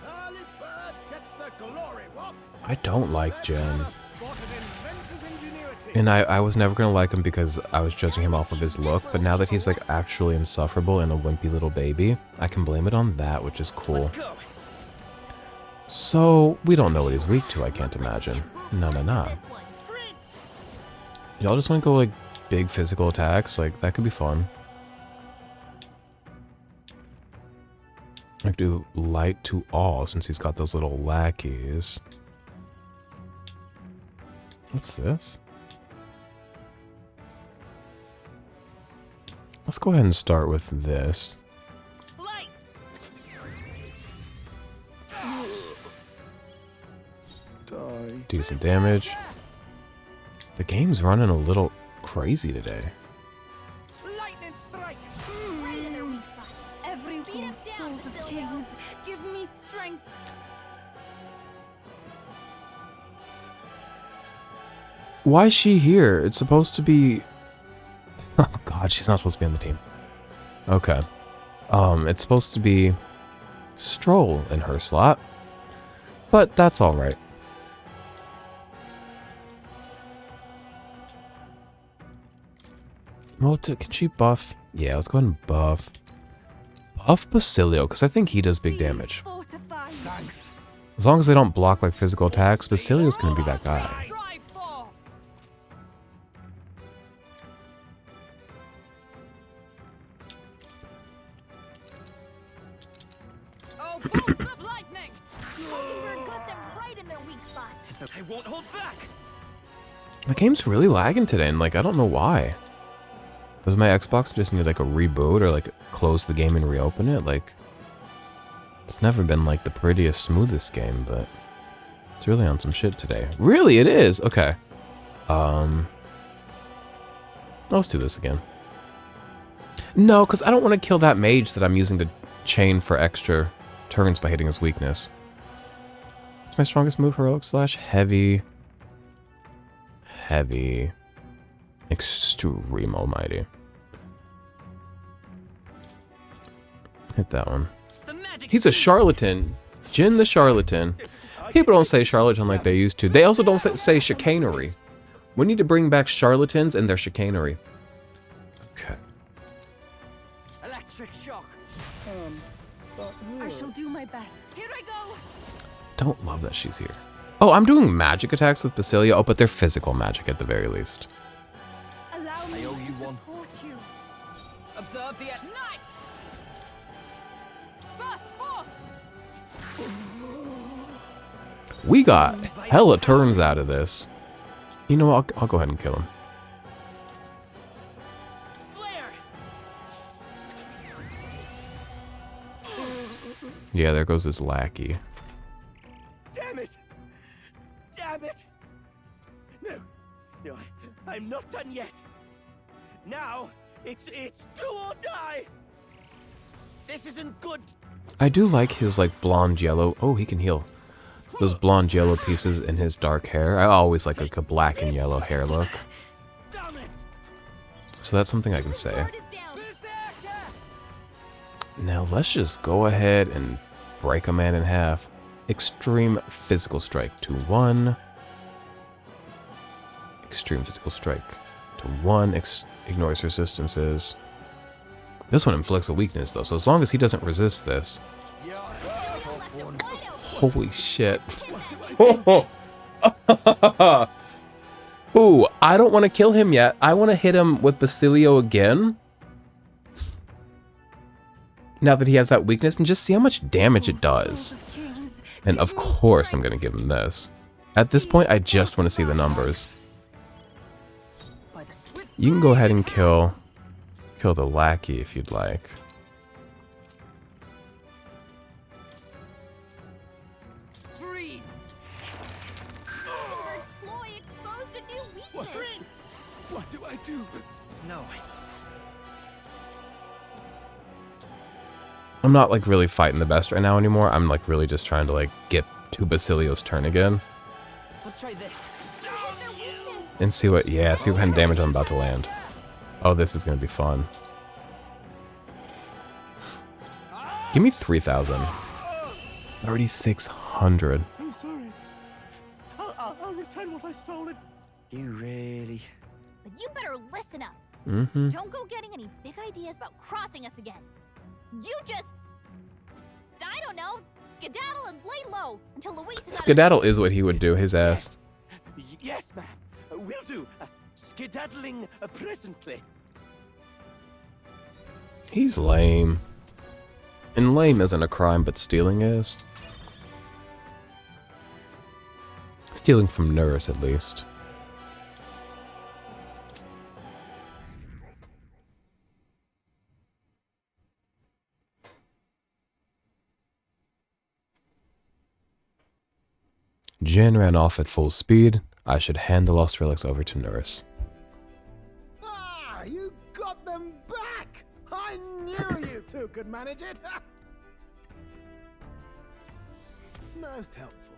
[SPEAKER 3] Early bird gets the glory, what?
[SPEAKER 1] I don't like Jen.
[SPEAKER 3] Another spot of inventor's ingenuity.
[SPEAKER 1] And I was never gonna like him because I was judging him off of his look, but now that he's like actually insufferable and a wimpy little baby, I can blame it on that, which is cool.
[SPEAKER 7] Let's go.
[SPEAKER 1] So, we don't know what he's weak to, I can't imagine. No.
[SPEAKER 2] This one.
[SPEAKER 1] Y'all just wanna go like big physical attacks? Like, that could be fun. I do light to all since he's got those little lackeys. What's this? Let's go ahead and start with this.
[SPEAKER 7] Light.
[SPEAKER 1] Decent damage. The game's running a little crazy today.
[SPEAKER 7] Lightning strike.
[SPEAKER 2] Right in their weak spot.
[SPEAKER 8] Every
[SPEAKER 2] Beat us down,
[SPEAKER 8] souls of
[SPEAKER 2] Basilio.
[SPEAKER 8] kings, give me strength.
[SPEAKER 1] Why is she here? It's supposed to be... Oh god, she's not supposed to be on the team. Okay. It's supposed to be Stroll in her slot. But that's alright. Well, can she buff? Yeah, let's go ahead and buff. Buff Basilio, because I think he does big damage.
[SPEAKER 8] Fortified.
[SPEAKER 1] As long as they don't block like physical attacks, Basilio's gonna be that guy.
[SPEAKER 7] Strive for.
[SPEAKER 8] Oh, bolts of lightning!
[SPEAKER 2] Mockingbird got them right in their weak spot.
[SPEAKER 7] I won't hold back.
[SPEAKER 1] The game's really lagging today, and like I don't know why. Does my Xbox just need like a reboot or like close the game and reopen it? Like, it's never been like the prettiest, smoothest game, but it's really on some shit today. Really, it is. Okay. Let's do this again. No, because I don't want to kill that mage that I'm using to chain for extra turns by hitting his weakness. It's my strongest move, heroic slash heavy. Heavy. Extreme almighty. Hit that one.
[SPEAKER 7] The magic.
[SPEAKER 1] He's a charlatan. Jin the charlatan. People don't say charlatan like they used to. They also don't say chicanery. We need to bring back charlatans and their chicanery. Okay.
[SPEAKER 7] Electric shock.
[SPEAKER 8] I shall do my best. Here I go!
[SPEAKER 1] Don't love that she's here. Oh, I'm doing magic attacks with Basilio. Oh, but they're physical magic at the very least.
[SPEAKER 8] Allow me
[SPEAKER 7] I owe
[SPEAKER 8] to
[SPEAKER 7] you one.
[SPEAKER 8] support you.
[SPEAKER 7] Observe the night.
[SPEAKER 8] Burst forth!
[SPEAKER 1] We got hella turns out of this. You know what? I'll go ahead and kill him.
[SPEAKER 7] Flare.
[SPEAKER 1] Yeah, there goes his lackey.
[SPEAKER 7] Damn it! Damn it! No, no, I'm not done yet. Now, it's do or die. This isn't good.
[SPEAKER 1] I do like his like blonde yellow. Oh, he can heal. Those blonde yellow pieces in his dark hair. I always like a black and yellow hair look.
[SPEAKER 7] Damn it!
[SPEAKER 1] So that's something I can say.
[SPEAKER 2] Guard is down.
[SPEAKER 1] Now let's just go ahead and break a man in half. Extreme physical strike to 1. Extreme physical strike to 1. Ignores resistances. This one inflicts a weakness though, so as long as he doesn't resist this. Holy shit. Ooh, I don't want to kill him yet. I want to hit him with Basilio again. Now that he has that weakness, and just see how much damage it does. And of course I'm going to give him this. At this point, I just want to see the numbers. You can go ahead and kill the lackey if you'd like.
[SPEAKER 2] Freeze. Ploy exposed a new weakness.
[SPEAKER 7] What do I do?
[SPEAKER 6] No.
[SPEAKER 1] I'm not like really fighting the best right now anymore. I'm like really just trying to like get to Basilio's turn again.
[SPEAKER 6] Let's try this.
[SPEAKER 1] And see what, yeah, see what kind of damage I'm about to land. Oh, this is going to be fun. Give me 3,000. 3,600.
[SPEAKER 7] I'm sorry. I'll return what I stolen.
[SPEAKER 6] You really?
[SPEAKER 2] But you better listen up.
[SPEAKER 1] Mm-hmm.
[SPEAKER 2] Don't go getting any big ideas about crossing us again. You just, I don't know, skedaddle and lay low until Luis is
[SPEAKER 1] Skedaddle is what he would do, his ass.
[SPEAKER 7] Yes, ma'am. Will do. Skedaddling presently.
[SPEAKER 1] He's lame. And lame isn't a crime, but stealing is. Stealing from Nurse, at least. Jin ran off at full speed. I should hand the lost relics over to Nurse.
[SPEAKER 3] Ah, you got them back! I knew you two could manage it! Most helpful.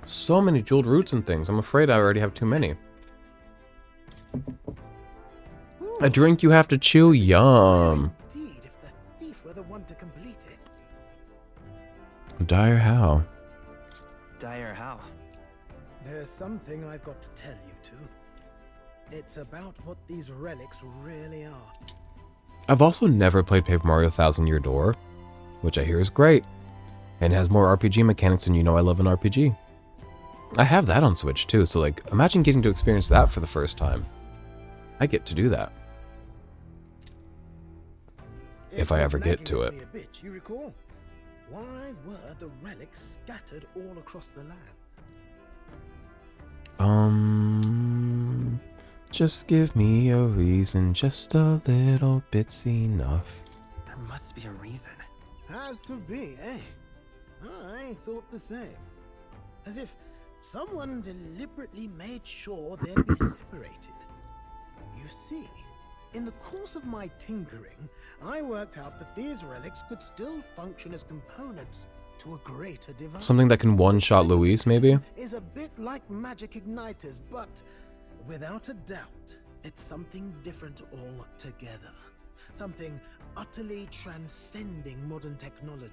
[SPEAKER 1] So many jeweled roots and things. I'm afraid I already have too many. A drink you have to chew? Yum.
[SPEAKER 3] Indeed, if the thief were the one to complete it.
[SPEAKER 1] Dire how?
[SPEAKER 6] Dire how?
[SPEAKER 3] There's something I've got to tell you two. It's about what these relics really are.
[SPEAKER 1] I've also never played Paper Mario Thousand Year Door, which I hear is great, and has more RPG mechanics than you know I love an RPG. I have that on Switch too, so like, imagine getting to experience that for the first time. I get to do that. If I ever get to it.
[SPEAKER 3] A bit, you recall? Why were the relics scattered all across the land?
[SPEAKER 1] Just give me a reason, just a little bit's enough.
[SPEAKER 6] There must be a reason.
[SPEAKER 3] Has to be, eh? I thought the same. As if someone deliberately made sure they'd be separated. You see, in the course of my tinkering, I worked out that these relics could still function as components to a greater device.
[SPEAKER 1] Something that can one-shot Luis, maybe?
[SPEAKER 3] Is a bit like magic igniters, but without a doubt, it's something different altogether. Something utterly transcending modern technology.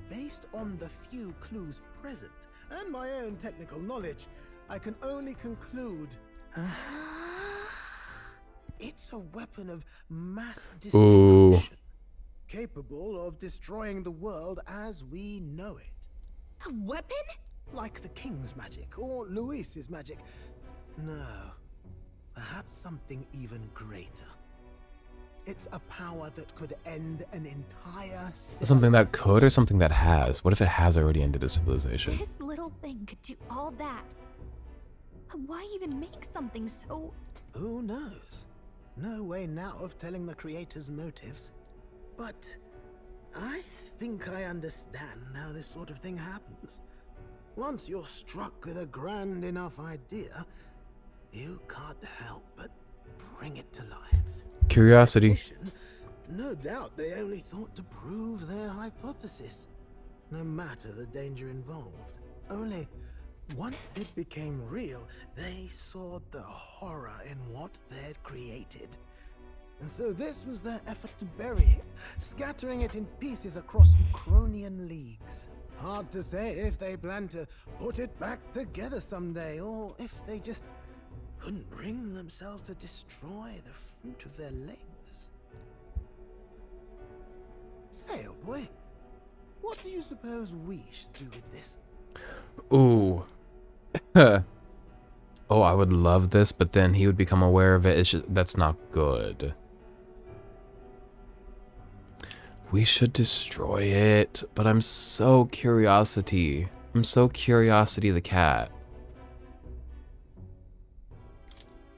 [SPEAKER 3] Based on the few clues present and my own technical knowledge, I can only conclude it's a weapon of mass destruction, capable of destroying the world as we know it.
[SPEAKER 8] A weapon?
[SPEAKER 3] Like the King's magic or Luis's magic. No, perhaps something even greater. It's a power that could end an entire
[SPEAKER 1] Something that could or something that has? What if it has already ended a civilization?
[SPEAKER 2] This little thing could do all that. Why even make something so...
[SPEAKER 3] Who knows? No way now of telling the creator's motives. But I think I understand how this sort of thing happens. Once you're struck with a grand enough idea, you can't help but bring it to life.
[SPEAKER 1] Curiosity.
[SPEAKER 3] As a technician, no doubt they only thought to prove their hypothesis, no matter the danger involved. Only once it became real, they saw the horror in what they'd created. And so this was their effort to bury it, scattering it in pieces across Ukrainian leagues. Hard to say if they plan to put it back together someday, or if they just couldn't bring themselves to destroy the fruit of their labors. Say, oh boy, what do you suppose we should do with this?
[SPEAKER 1] Ooh. Oh, I would love this, but then he would become aware of it. It's just, that's not good. We should destroy it, but I'm so Curiosity. I'm so Curiosity the cat.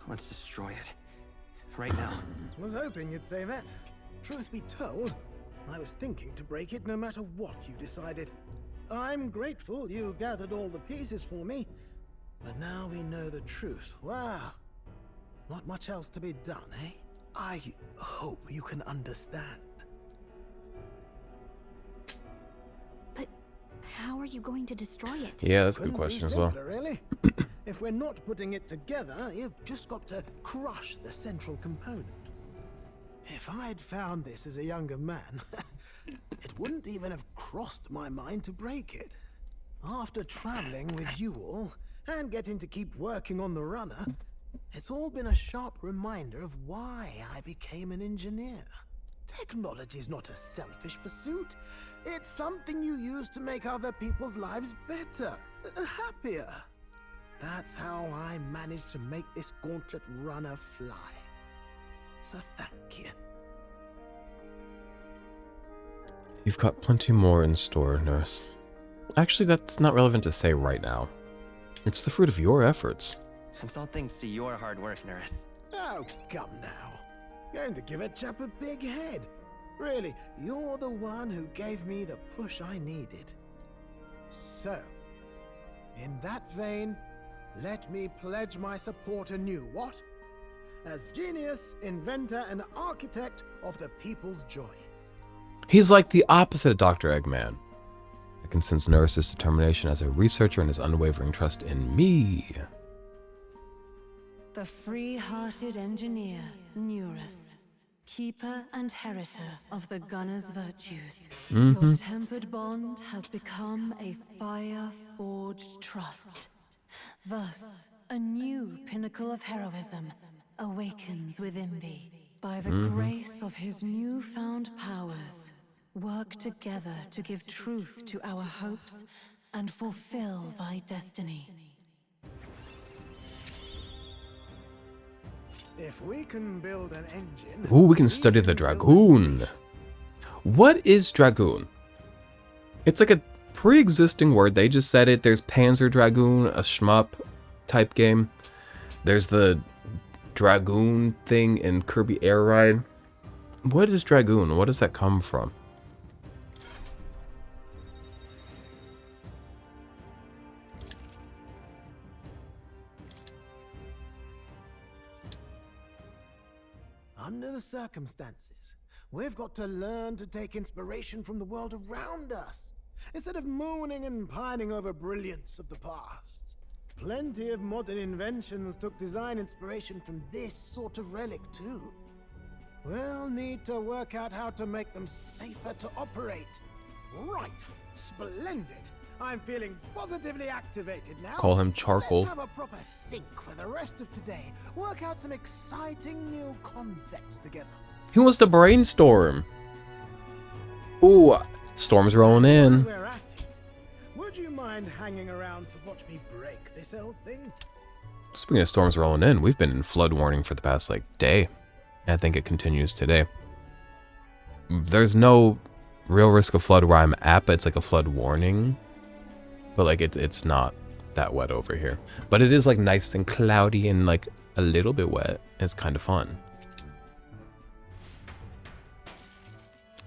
[SPEAKER 6] Let's destroy it. Right now.
[SPEAKER 3] Was hoping you'd say that. Truth be told, I was thinking to break it no matter what you decided. I'm grateful you gathered all the pieces for me, but now we know the truth. Wow. Not much else to be done, eh? I hope you can understand.
[SPEAKER 2] But how are you going to destroy it?
[SPEAKER 1] Yeah, that's a good
[SPEAKER 3] Couldn't be
[SPEAKER 1] question as well.
[SPEAKER 3] simpler, really. If we're not putting it together, you've just got to crush the central component. If I'd found this as a younger man, it wouldn't even have crossed my mind to break it. After traveling with you all, and getting to keep working on the runner, it's all been a sharp reminder of why I became an engineer. Technology's not a selfish pursuit. It's something you use to make other people's lives better, happier. That's how I managed to make this gauntlet runner fly. So thank you.
[SPEAKER 1] You've got plenty more in store, nurse. Actually, that's not relevant to say right now. It's the fruit of your efforts.
[SPEAKER 6] It's all thanks to your hard work, nurse.
[SPEAKER 3] Oh, come now. Going to give a chap a big head. Really, you're the one who gave me the push I needed. So, in that vein, let me pledge my support anew, what? As genius, inventor, and architect of the people's joys.
[SPEAKER 1] He's like the opposite of Dr. Eggman. I can sense Nurse's determination as a researcher and his unwavering trust in me.
[SPEAKER 8] The free-hearted engineer, Neurus, keeper and heritor of the gunner's virtues. Your tempered bond has become a fire-forged trust. Thus, a new pinnacle of heroism awakens within thee. By the grace of his newfound powers, work together to give truth to our hopes and fulfill thy destiny.
[SPEAKER 3] If we can build an engine...
[SPEAKER 1] Ooh, we can study the Dragoon. What is Dragoon? It's like a pre-existing word. They just said it. There's Panzer Dragoon, a shmup type game. There's the Dragoon thing in Kirby Air Ride. What is Dragoon? What does that come from?
[SPEAKER 3] Under the circumstances, we've got to learn to take inspiration from the world around us, instead of mooning and pining over brilliance of the past. Plenty of modern inventions took design inspiration from this sort of relic too. We'll need to work out how to make them safer to operate. Right, splendid. I'm feeling positively activated now.
[SPEAKER 1] Call him Charcoal.
[SPEAKER 3] Let's have a proper think for the rest of today. Work out some exciting new concepts together.
[SPEAKER 1] He wants to brainstorm. Ooh, storm's rolling in.
[SPEAKER 3] While we're at it, would you mind hanging around to watch me break this old thing?
[SPEAKER 1] Speaking of storms rolling in, we've been in flood warning for the past day. And I think it continues today. There's no real risk of flood where I'm at, but it's like a flood warning. But it's not that wet over here. But it is nice and cloudy and a little bit wet. It's kind of fun.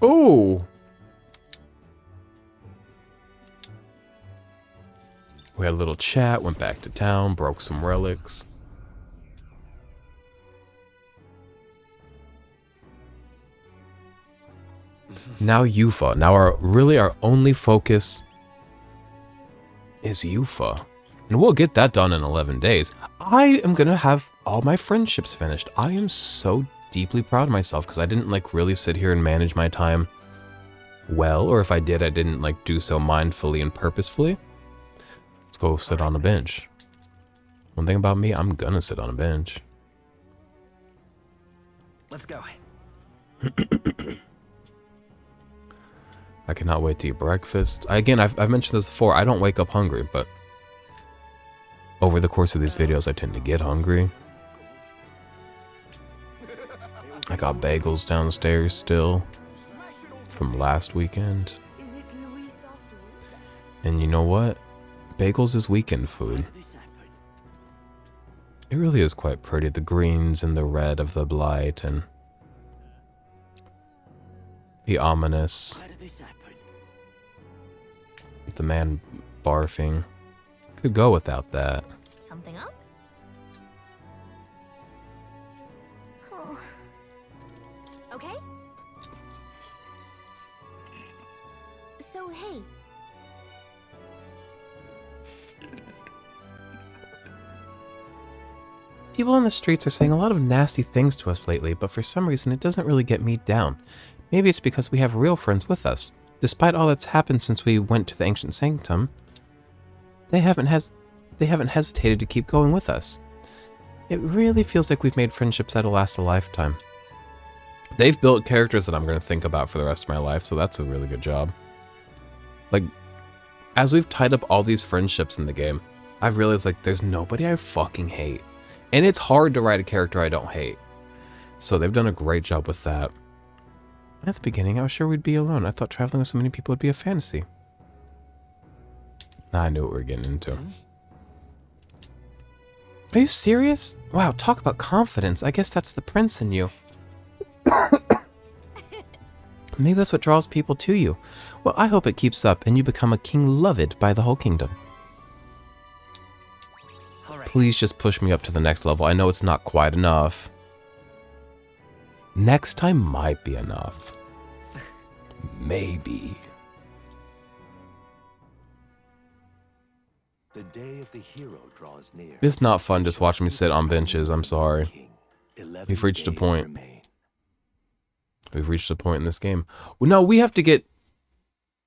[SPEAKER 1] Ooh. We had a little chat, went back to town, broke some relics. Now Yufa. Now our only focus is Yufa. And we'll get that done in 11 days. I am gonna have all my friendships finished. I am so deeply proud of myself because I didn't like really sit here and manage my time well, or if I did, I didn't like do so mindfully and purposefully. Let's go sit on a bench. One thing about me, I'm gonna sit on a bench.
[SPEAKER 6] Let's go.
[SPEAKER 1] I cannot wait to eat breakfast. Again, I've mentioned this before. I don't wake up hungry, but over the course of these videos, I tend to get hungry. I got bagels downstairs still from last weekend. And you know what? Bagels is weekend food. It really is quite pretty. The greens and the red of the blight and the ominous. The man barfing. Could go without that.
[SPEAKER 2] Something up? Oh. Okay. So, hey.
[SPEAKER 1] People on the streets are saying a lot of nasty things to us lately, but for some reason it doesn't really get me down. Maybe it's because we have real friends with us. Despite all that's happened since we went to the ancient sanctum, they haven't hesitated to keep going with us. It really feels like we've made friendships that'll last a lifetime. They've built characters that I'm going to think about for the rest of my life, so that's a really good job. Like, as we've tied up all these friendships in the game, I've realized, like, there's nobody I fucking hate. And it's hard to write a character I don't hate. So they've done a great job with that. At the beginning, I was sure we'd be alone. I thought traveling with so many people would be a fantasy. I knew what we were getting into. Are you serious? Wow, talk about confidence. I guess that's the prince in you. Maybe that's what draws people to you. Well, I hope it keeps up and you become a king loved by the whole kingdom. Please just push me up to the next level. I know it's not quite enough. Next time might be enough. Maybe.
[SPEAKER 5] The day of the hero draws near.
[SPEAKER 1] It's not fun just watching me sit on benches. I'm sorry. We've reached a point. We've reached a point in this game. Well, no, we have to get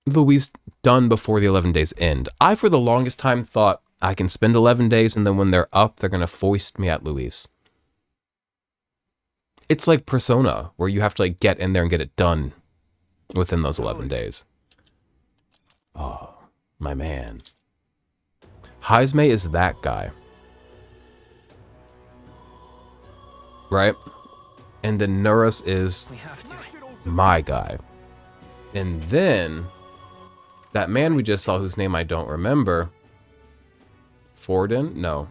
[SPEAKER 1] Luis done before the 11 days end. I, for the longest time, thought I can spend 11 days and then when they're up, they're going to foist me at Luis. It's like Persona, where you have to like get in there and get it done within those 11 days. Oh, my man. Heisme is that guy. Right? And then Nurus is my guy. And then that man we just saw whose name I don't remember. Forden? No.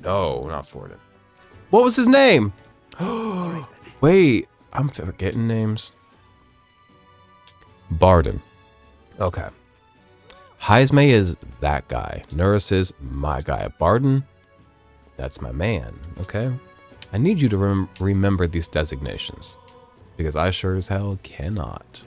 [SPEAKER 1] No, not Forden. What was his name? Wait, I'm forgetting names. Barden. Okay. Heisme is that guy. Nurus is my guy. Barden, that's my man. Okay? I need you to remember these designations. Because I sure as hell cannot.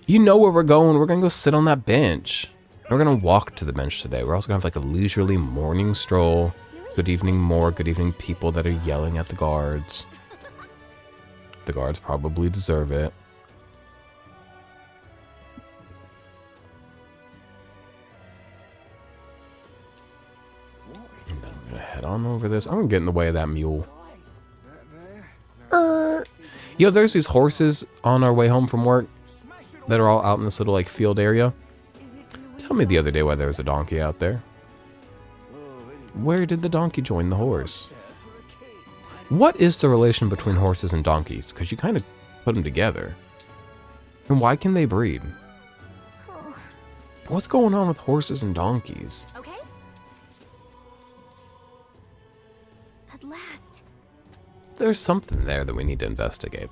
[SPEAKER 1] You know where we're going. We're going to go sit on that bench. We're going to walk to the bench today. We're also going to have like a leisurely morning stroll. Good evening, more good evening people that are yelling at the guards. The guards probably deserve it. And then I'm going to head on over this. I'm going to get in the way of that mule. Yo, there's these horses on our way home from work that are all out in this little like field area. Tell me the other day why there was a donkey out there. Where did the donkey join the horse? What is the relation between horses and donkeys? Because you kind of put them together. And why can they breed? What's going on with horses and donkeys?
[SPEAKER 2] Okay. At last.
[SPEAKER 1] There's something there that we need to investigate.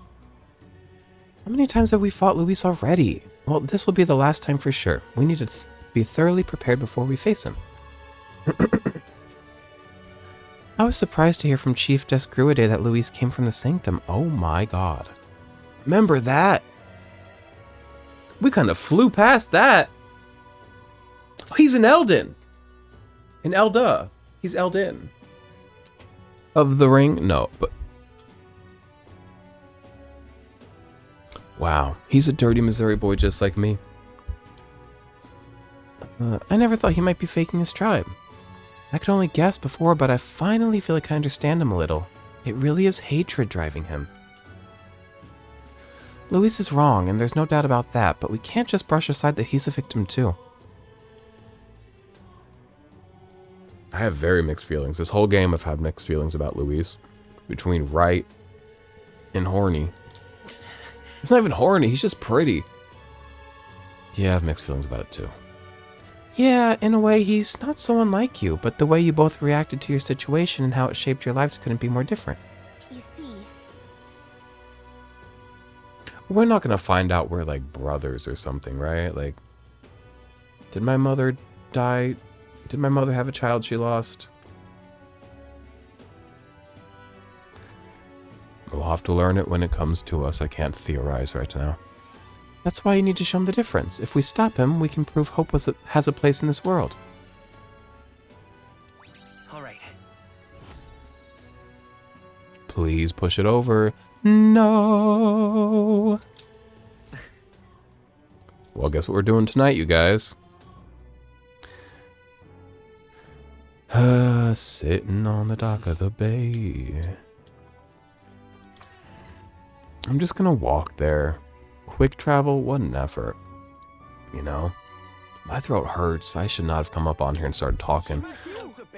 [SPEAKER 1] How many times have we fought Luis already? Well, this will be the last time for sure. We need to be thoroughly prepared before we face him. I was surprised to hear from Chief Desgruide that Luis came from the Sanctum. Oh my god. Remember that? We kind of flew past that. Oh, he's an Eldin. An Elda. He's Eldin. Of the Ring? No, but... Wow, he's a dirty Missouri boy just like me. I never thought he might be faking his tribe. I could only guess before, but I finally feel like I understand him a little. It really is hatred driving him. Luis is wrong, and there's no doubt about that, but we can't just brush aside that he's a victim too. I have very mixed feelings. This whole game I've had mixed feelings about Luis. Between right and horny. He's not even horny, he's just pretty. Yeah, I have mixed feelings about it too. Yeah, in a way, he's not someone like you, but the way you both reacted to your situation and how it shaped your lives couldn't be more different.
[SPEAKER 2] You see,
[SPEAKER 1] We're not gonna find out we're like brothers or something, right? Like, did my mother die? Did my mother have a child she lost? We'll have to learn it when it comes to us. I can't theorize right now. That's why you need to show him the difference. If we stop him, we can prove hope has a place in this world.
[SPEAKER 6] All right.
[SPEAKER 1] Please push it over. No. Well, guess what we're doing tonight, you guys? Sitting on the dock of the bay. I'm just gonna walk there. Quick travel, what an effort. You know? My throat hurts. I should not have come up on here and started talking.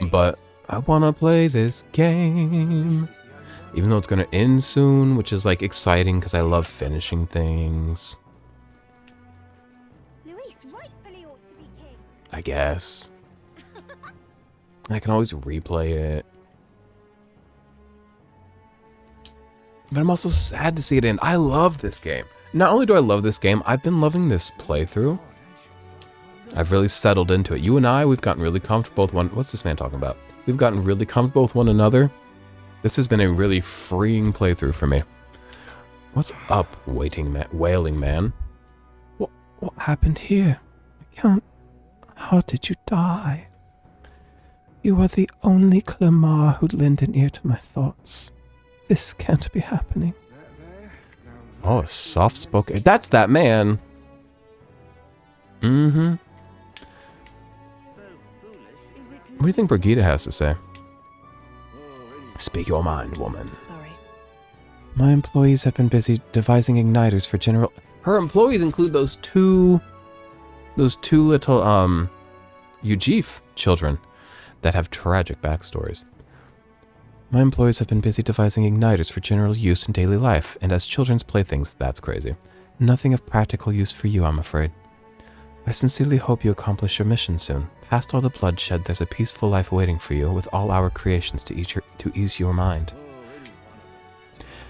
[SPEAKER 1] But I wanna play this game. Even though it's gonna end soon, which is like exciting because I love finishing things.
[SPEAKER 2] Luis rightfully ought to be king.
[SPEAKER 1] I guess. I can always replay it. But I'm also sad to see it end. I love this game. Not only do I love this game, I've been loving this playthrough. I've really settled into it. You and I, we've gotten really comfortable with one... What's this man talking about? We've gotten really comfortable with one another. This has been a really freeing playthrough for me. What's up, wailing man? What happened here? I can't... How did you die? You are the only Clamar who'd lend an ear to my thoughts. This can't be happening. Oh, soft-spoken. That's that man. Mm-hmm. What do you think Brigitte has to say? Speak your mind, woman.
[SPEAKER 8] Sorry.
[SPEAKER 1] My employees have been busy devising igniters for General... Her employees include those two little, Ujif children that have tragic backstories. My employees have been busy devising igniters for general use in daily life, and as children's playthings, that's crazy. Nothing of practical use for you, I'm afraid. I sincerely hope you accomplish your mission soon. Past all the bloodshed, there's a peaceful life waiting for you, with all our creations to ease your mind.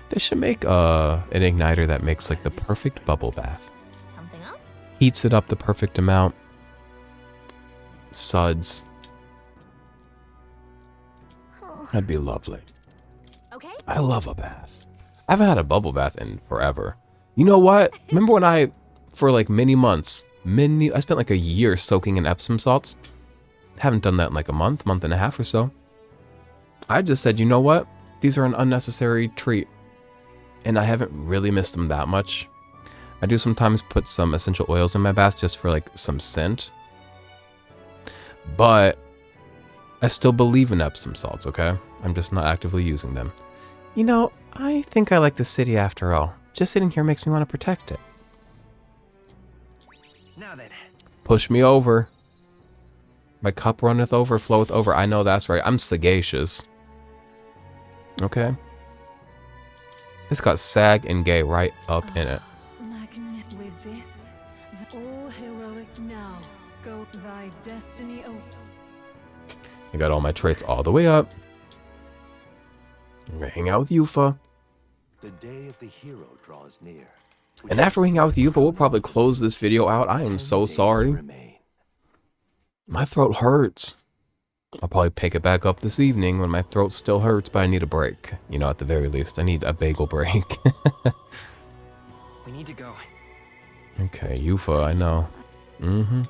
[SPEAKER 1] They should make an igniter that makes like the perfect bubble bath.
[SPEAKER 2] Something up?
[SPEAKER 1] Heats it up the perfect amount. Suds. That'd be lovely.
[SPEAKER 2] Okay.
[SPEAKER 1] I love a bath. I haven't had a bubble bath in forever. You know what? Remember when for like many months, I spent like a year soaking in Epsom salts? Haven't done that in like a month and a half or so. I just said, you know what? These are an unnecessary treat. And I haven't really missed them that much. I do sometimes put some essential oils in my bath just for like some scent. But I still believe in Epsom salts, okay? I'm just not actively using them. You know, I think I like the city after all. Just sitting here makes me want to protect it.
[SPEAKER 6] Now then.
[SPEAKER 1] Push me over. My cup runneth over, floweth over. I know that's right. I'm sagacious. Okay? It's got sag and gay right up in it.
[SPEAKER 8] Magnet with this, all heroic now. Go thy destiny open.
[SPEAKER 1] I got all my traits all the way up. I'm gonna hang out with Yufa.
[SPEAKER 5] The day of the hero draws near.
[SPEAKER 1] And after we hang out with Yufa, we'll probably close this video out. I am so sorry. My throat hurts. I'll probably pick it back up this evening when my throat still hurts, but I need a break. You know, at the very least, I need a bagel break.
[SPEAKER 6] We need to go.
[SPEAKER 1] Okay, Yufa, I know. Mm-hmm.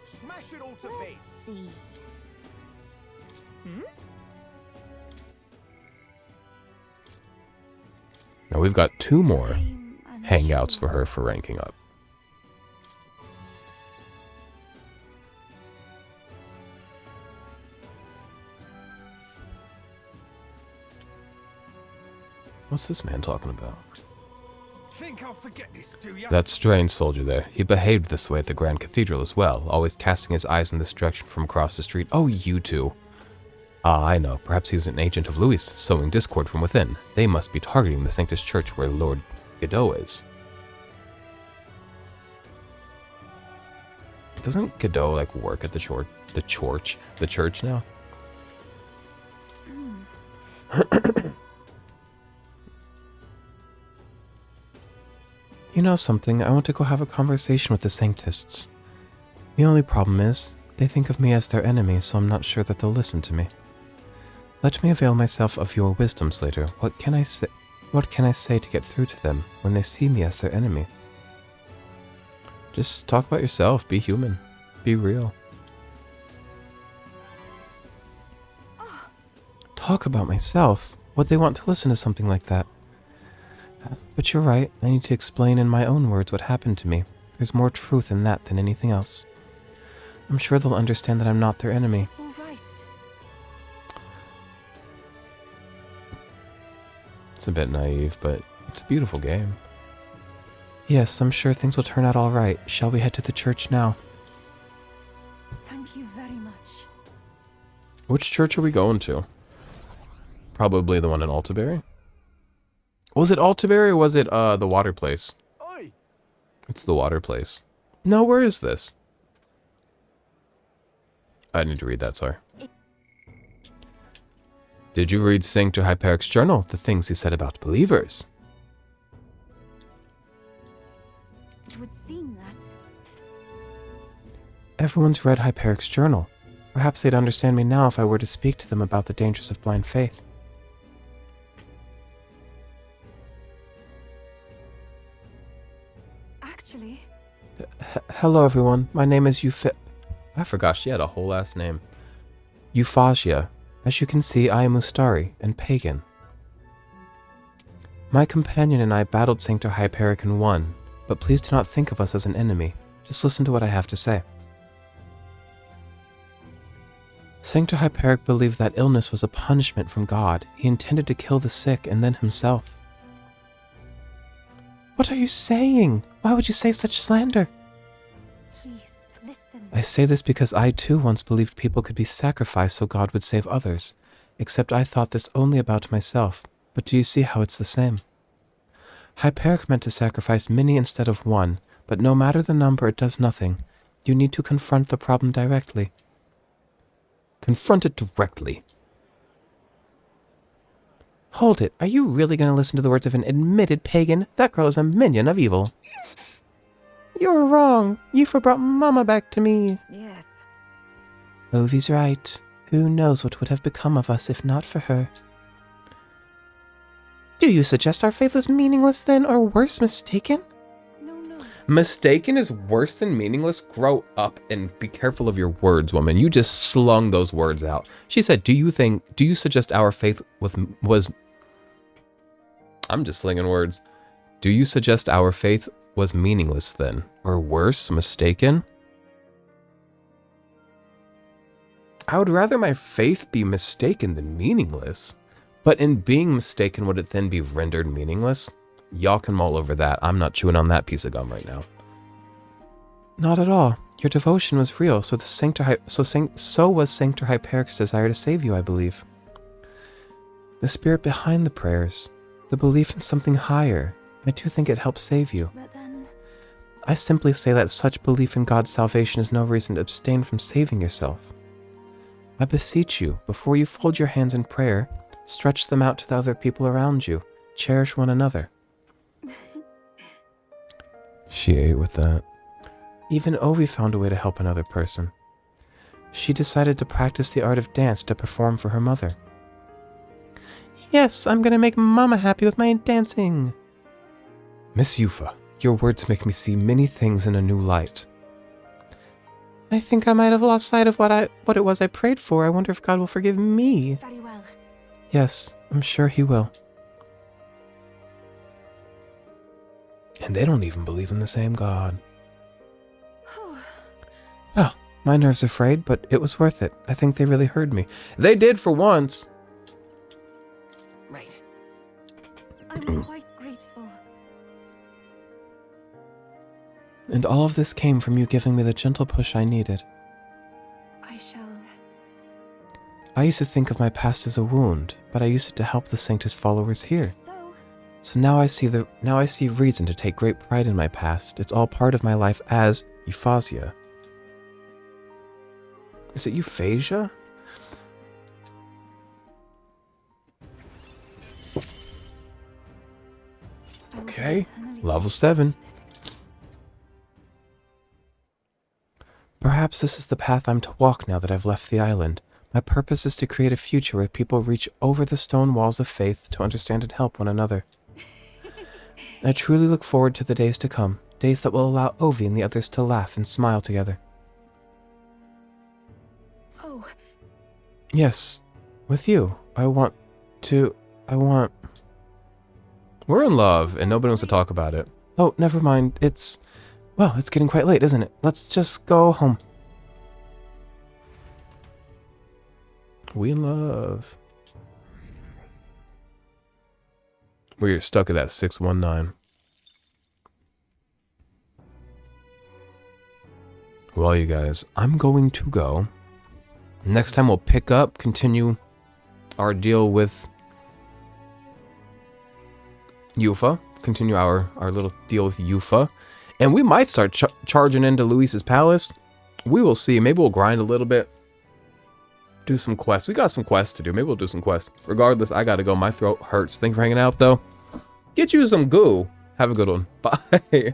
[SPEAKER 7] Smash it all to
[SPEAKER 2] Let's
[SPEAKER 7] bits.
[SPEAKER 2] see.
[SPEAKER 1] Now we've got 2 more
[SPEAKER 8] I'm
[SPEAKER 1] hangouts for her for ranking up. What's this man talking about?
[SPEAKER 7] Think I'll forget this, do ya?
[SPEAKER 1] That strange soldier there. He behaved this way at the Grand Cathedral as well, always casting his eyes in this direction from across the street. Oh, you two. Ah, I know. Perhaps he's an agent of Louis, sowing discord from within. They must be targeting the Sanctus Church where Lord Godot is. Doesn't Godot, like, work at the church now? You know something? I want to go have a conversation with the Sanctists. The only problem is, they think of me as their enemy, so I'm not sure that they'll listen to me. Let me avail myself of your wisdom, Slater. What can I say to get through to them when they see me as their enemy? Just talk about yourself. Be human. Be real. Talk about myself? Would they want to listen to something like that? But you're right. I need to explain in my own words what happened to me. There's more truth in that than anything else. I'm sure they'll understand that I'm not their enemy.
[SPEAKER 8] It's all right.
[SPEAKER 1] It's a bit naive, but it's a beautiful game. Yes, I'm sure things will turn out all right. Shall we head to the church now?
[SPEAKER 8] Thank you very much.
[SPEAKER 1] Which church are we going to? Probably the one in Altaberry? Was it Altaberry or was it the water place?
[SPEAKER 7] Oi!
[SPEAKER 1] It's the water place. No, where is this? I need to read that, sorry. Did you read Sanctor Hyperic's journal? The things he said about believers?
[SPEAKER 8] It would seem that.
[SPEAKER 1] Everyone's read Hyperic's journal. Perhaps they'd understand me now if I were to speak to them about the dangers of blind faith.
[SPEAKER 8] Actually,
[SPEAKER 1] Hello, everyone. My name is I forgot she had a whole last name. Euphausia. As you can see, I am Ustari, and pagan. My companion and I battled Sanctor Hyperic and won, but please do not think of us as an enemy. Just listen to what I have to say. Sanctor Hyperic believed that illness was a punishment from God. He intended to kill the sick and then himself. What are you saying? Why would you say such slander?
[SPEAKER 8] please listen.
[SPEAKER 1] I say this because I too once believed people could be sacrificed so God would save others, except I thought this only about myself. But do you see how it's the same? Hyperic meant to sacrifice many instead of one, but no matter the number, it does nothing. You need to confront the problem directly. Confront it directly. Hold it. Are you really going to listen to the words of an admitted pagan? That girl is a minion of evil. You're wrong. Yufa brought Mama back to me.
[SPEAKER 8] Yes.
[SPEAKER 1] Ovi's right. Who knows what would have become of us if not for her? Do you suggest our faith was meaningless then, or worse, mistaken?
[SPEAKER 8] No, no.
[SPEAKER 1] Mistaken is worse than meaningless? Grow up and be careful of your words, woman. You just slung those words out. She said, do you suggest our faith was... I'm just slinging words. Do you suggest our faith was meaningless then? Or worse, mistaken? I would rather my faith be mistaken than meaningless. But in being mistaken, would it then be rendered meaningless? Y'all can mull over that. I'm not chewing on that piece of gum right now. Not at all. Your devotion was real, so was Sanctor Hyperic's desire to save you, I believe. The spirit behind the prayers, the belief in something higher, I do think it helped save you.
[SPEAKER 8] But then,
[SPEAKER 1] I simply say that such belief in God's salvation is no reason to abstain from saving yourself. I beseech you, before you fold your hands in prayer, stretch them out to the other people around you. Cherish one another. She ate with that. Even Ovi found a way to help another person. She decided to practice the art of dance to perform for her mother. Yes, I'm gonna make Mama happy with my dancing. Miss Yufa, your words make me see many things in a new light. I think I might have lost sight of what it was I prayed for. I wonder if God will forgive me.
[SPEAKER 2] Very well.
[SPEAKER 1] Yes, I'm sure he will. And they don't even believe in the same God. Well, my nerves are frayed, but it was worth it. I think they really heard me. They did for once.
[SPEAKER 7] Right.
[SPEAKER 8] I'm quite grateful.
[SPEAKER 1] And all of this came from you giving me the gentle push I needed.
[SPEAKER 8] I shall...
[SPEAKER 1] I used to think of my past as a wound, but I used it to help the Sanctus followers here. So now I see reason to take great pride in my past. It's all part of my life as Euphausia. Is it Euphausia? Okay, level 7. Perhaps this is the path I'm to walk now that I've left the island. My purpose is to create a future where people reach over the stone walls of faith to understand and help one another. I truly look forward to the days to come, days that will allow Ovi and the others to laugh and smile together.
[SPEAKER 8] Oh,
[SPEAKER 1] Yes, with you. We're in love, and nobody wants to talk about it. Oh, never mind. It's getting quite late, isn't it? Let's just go home. We love. We're stuck at that 619. Well, you guys, I'm going to go. Next time we'll pick up, continue our deal with Yufa. Continue our little deal with Yufa. And we might start charging into Luis's palace. We will see. Maybe we'll grind a little bit. Do some quests. We got some quests to do. Maybe we'll do some quests. Regardless, I gotta go. My throat hurts. Thanks for hanging out, though. Get you some goo. Have a good one. Bye.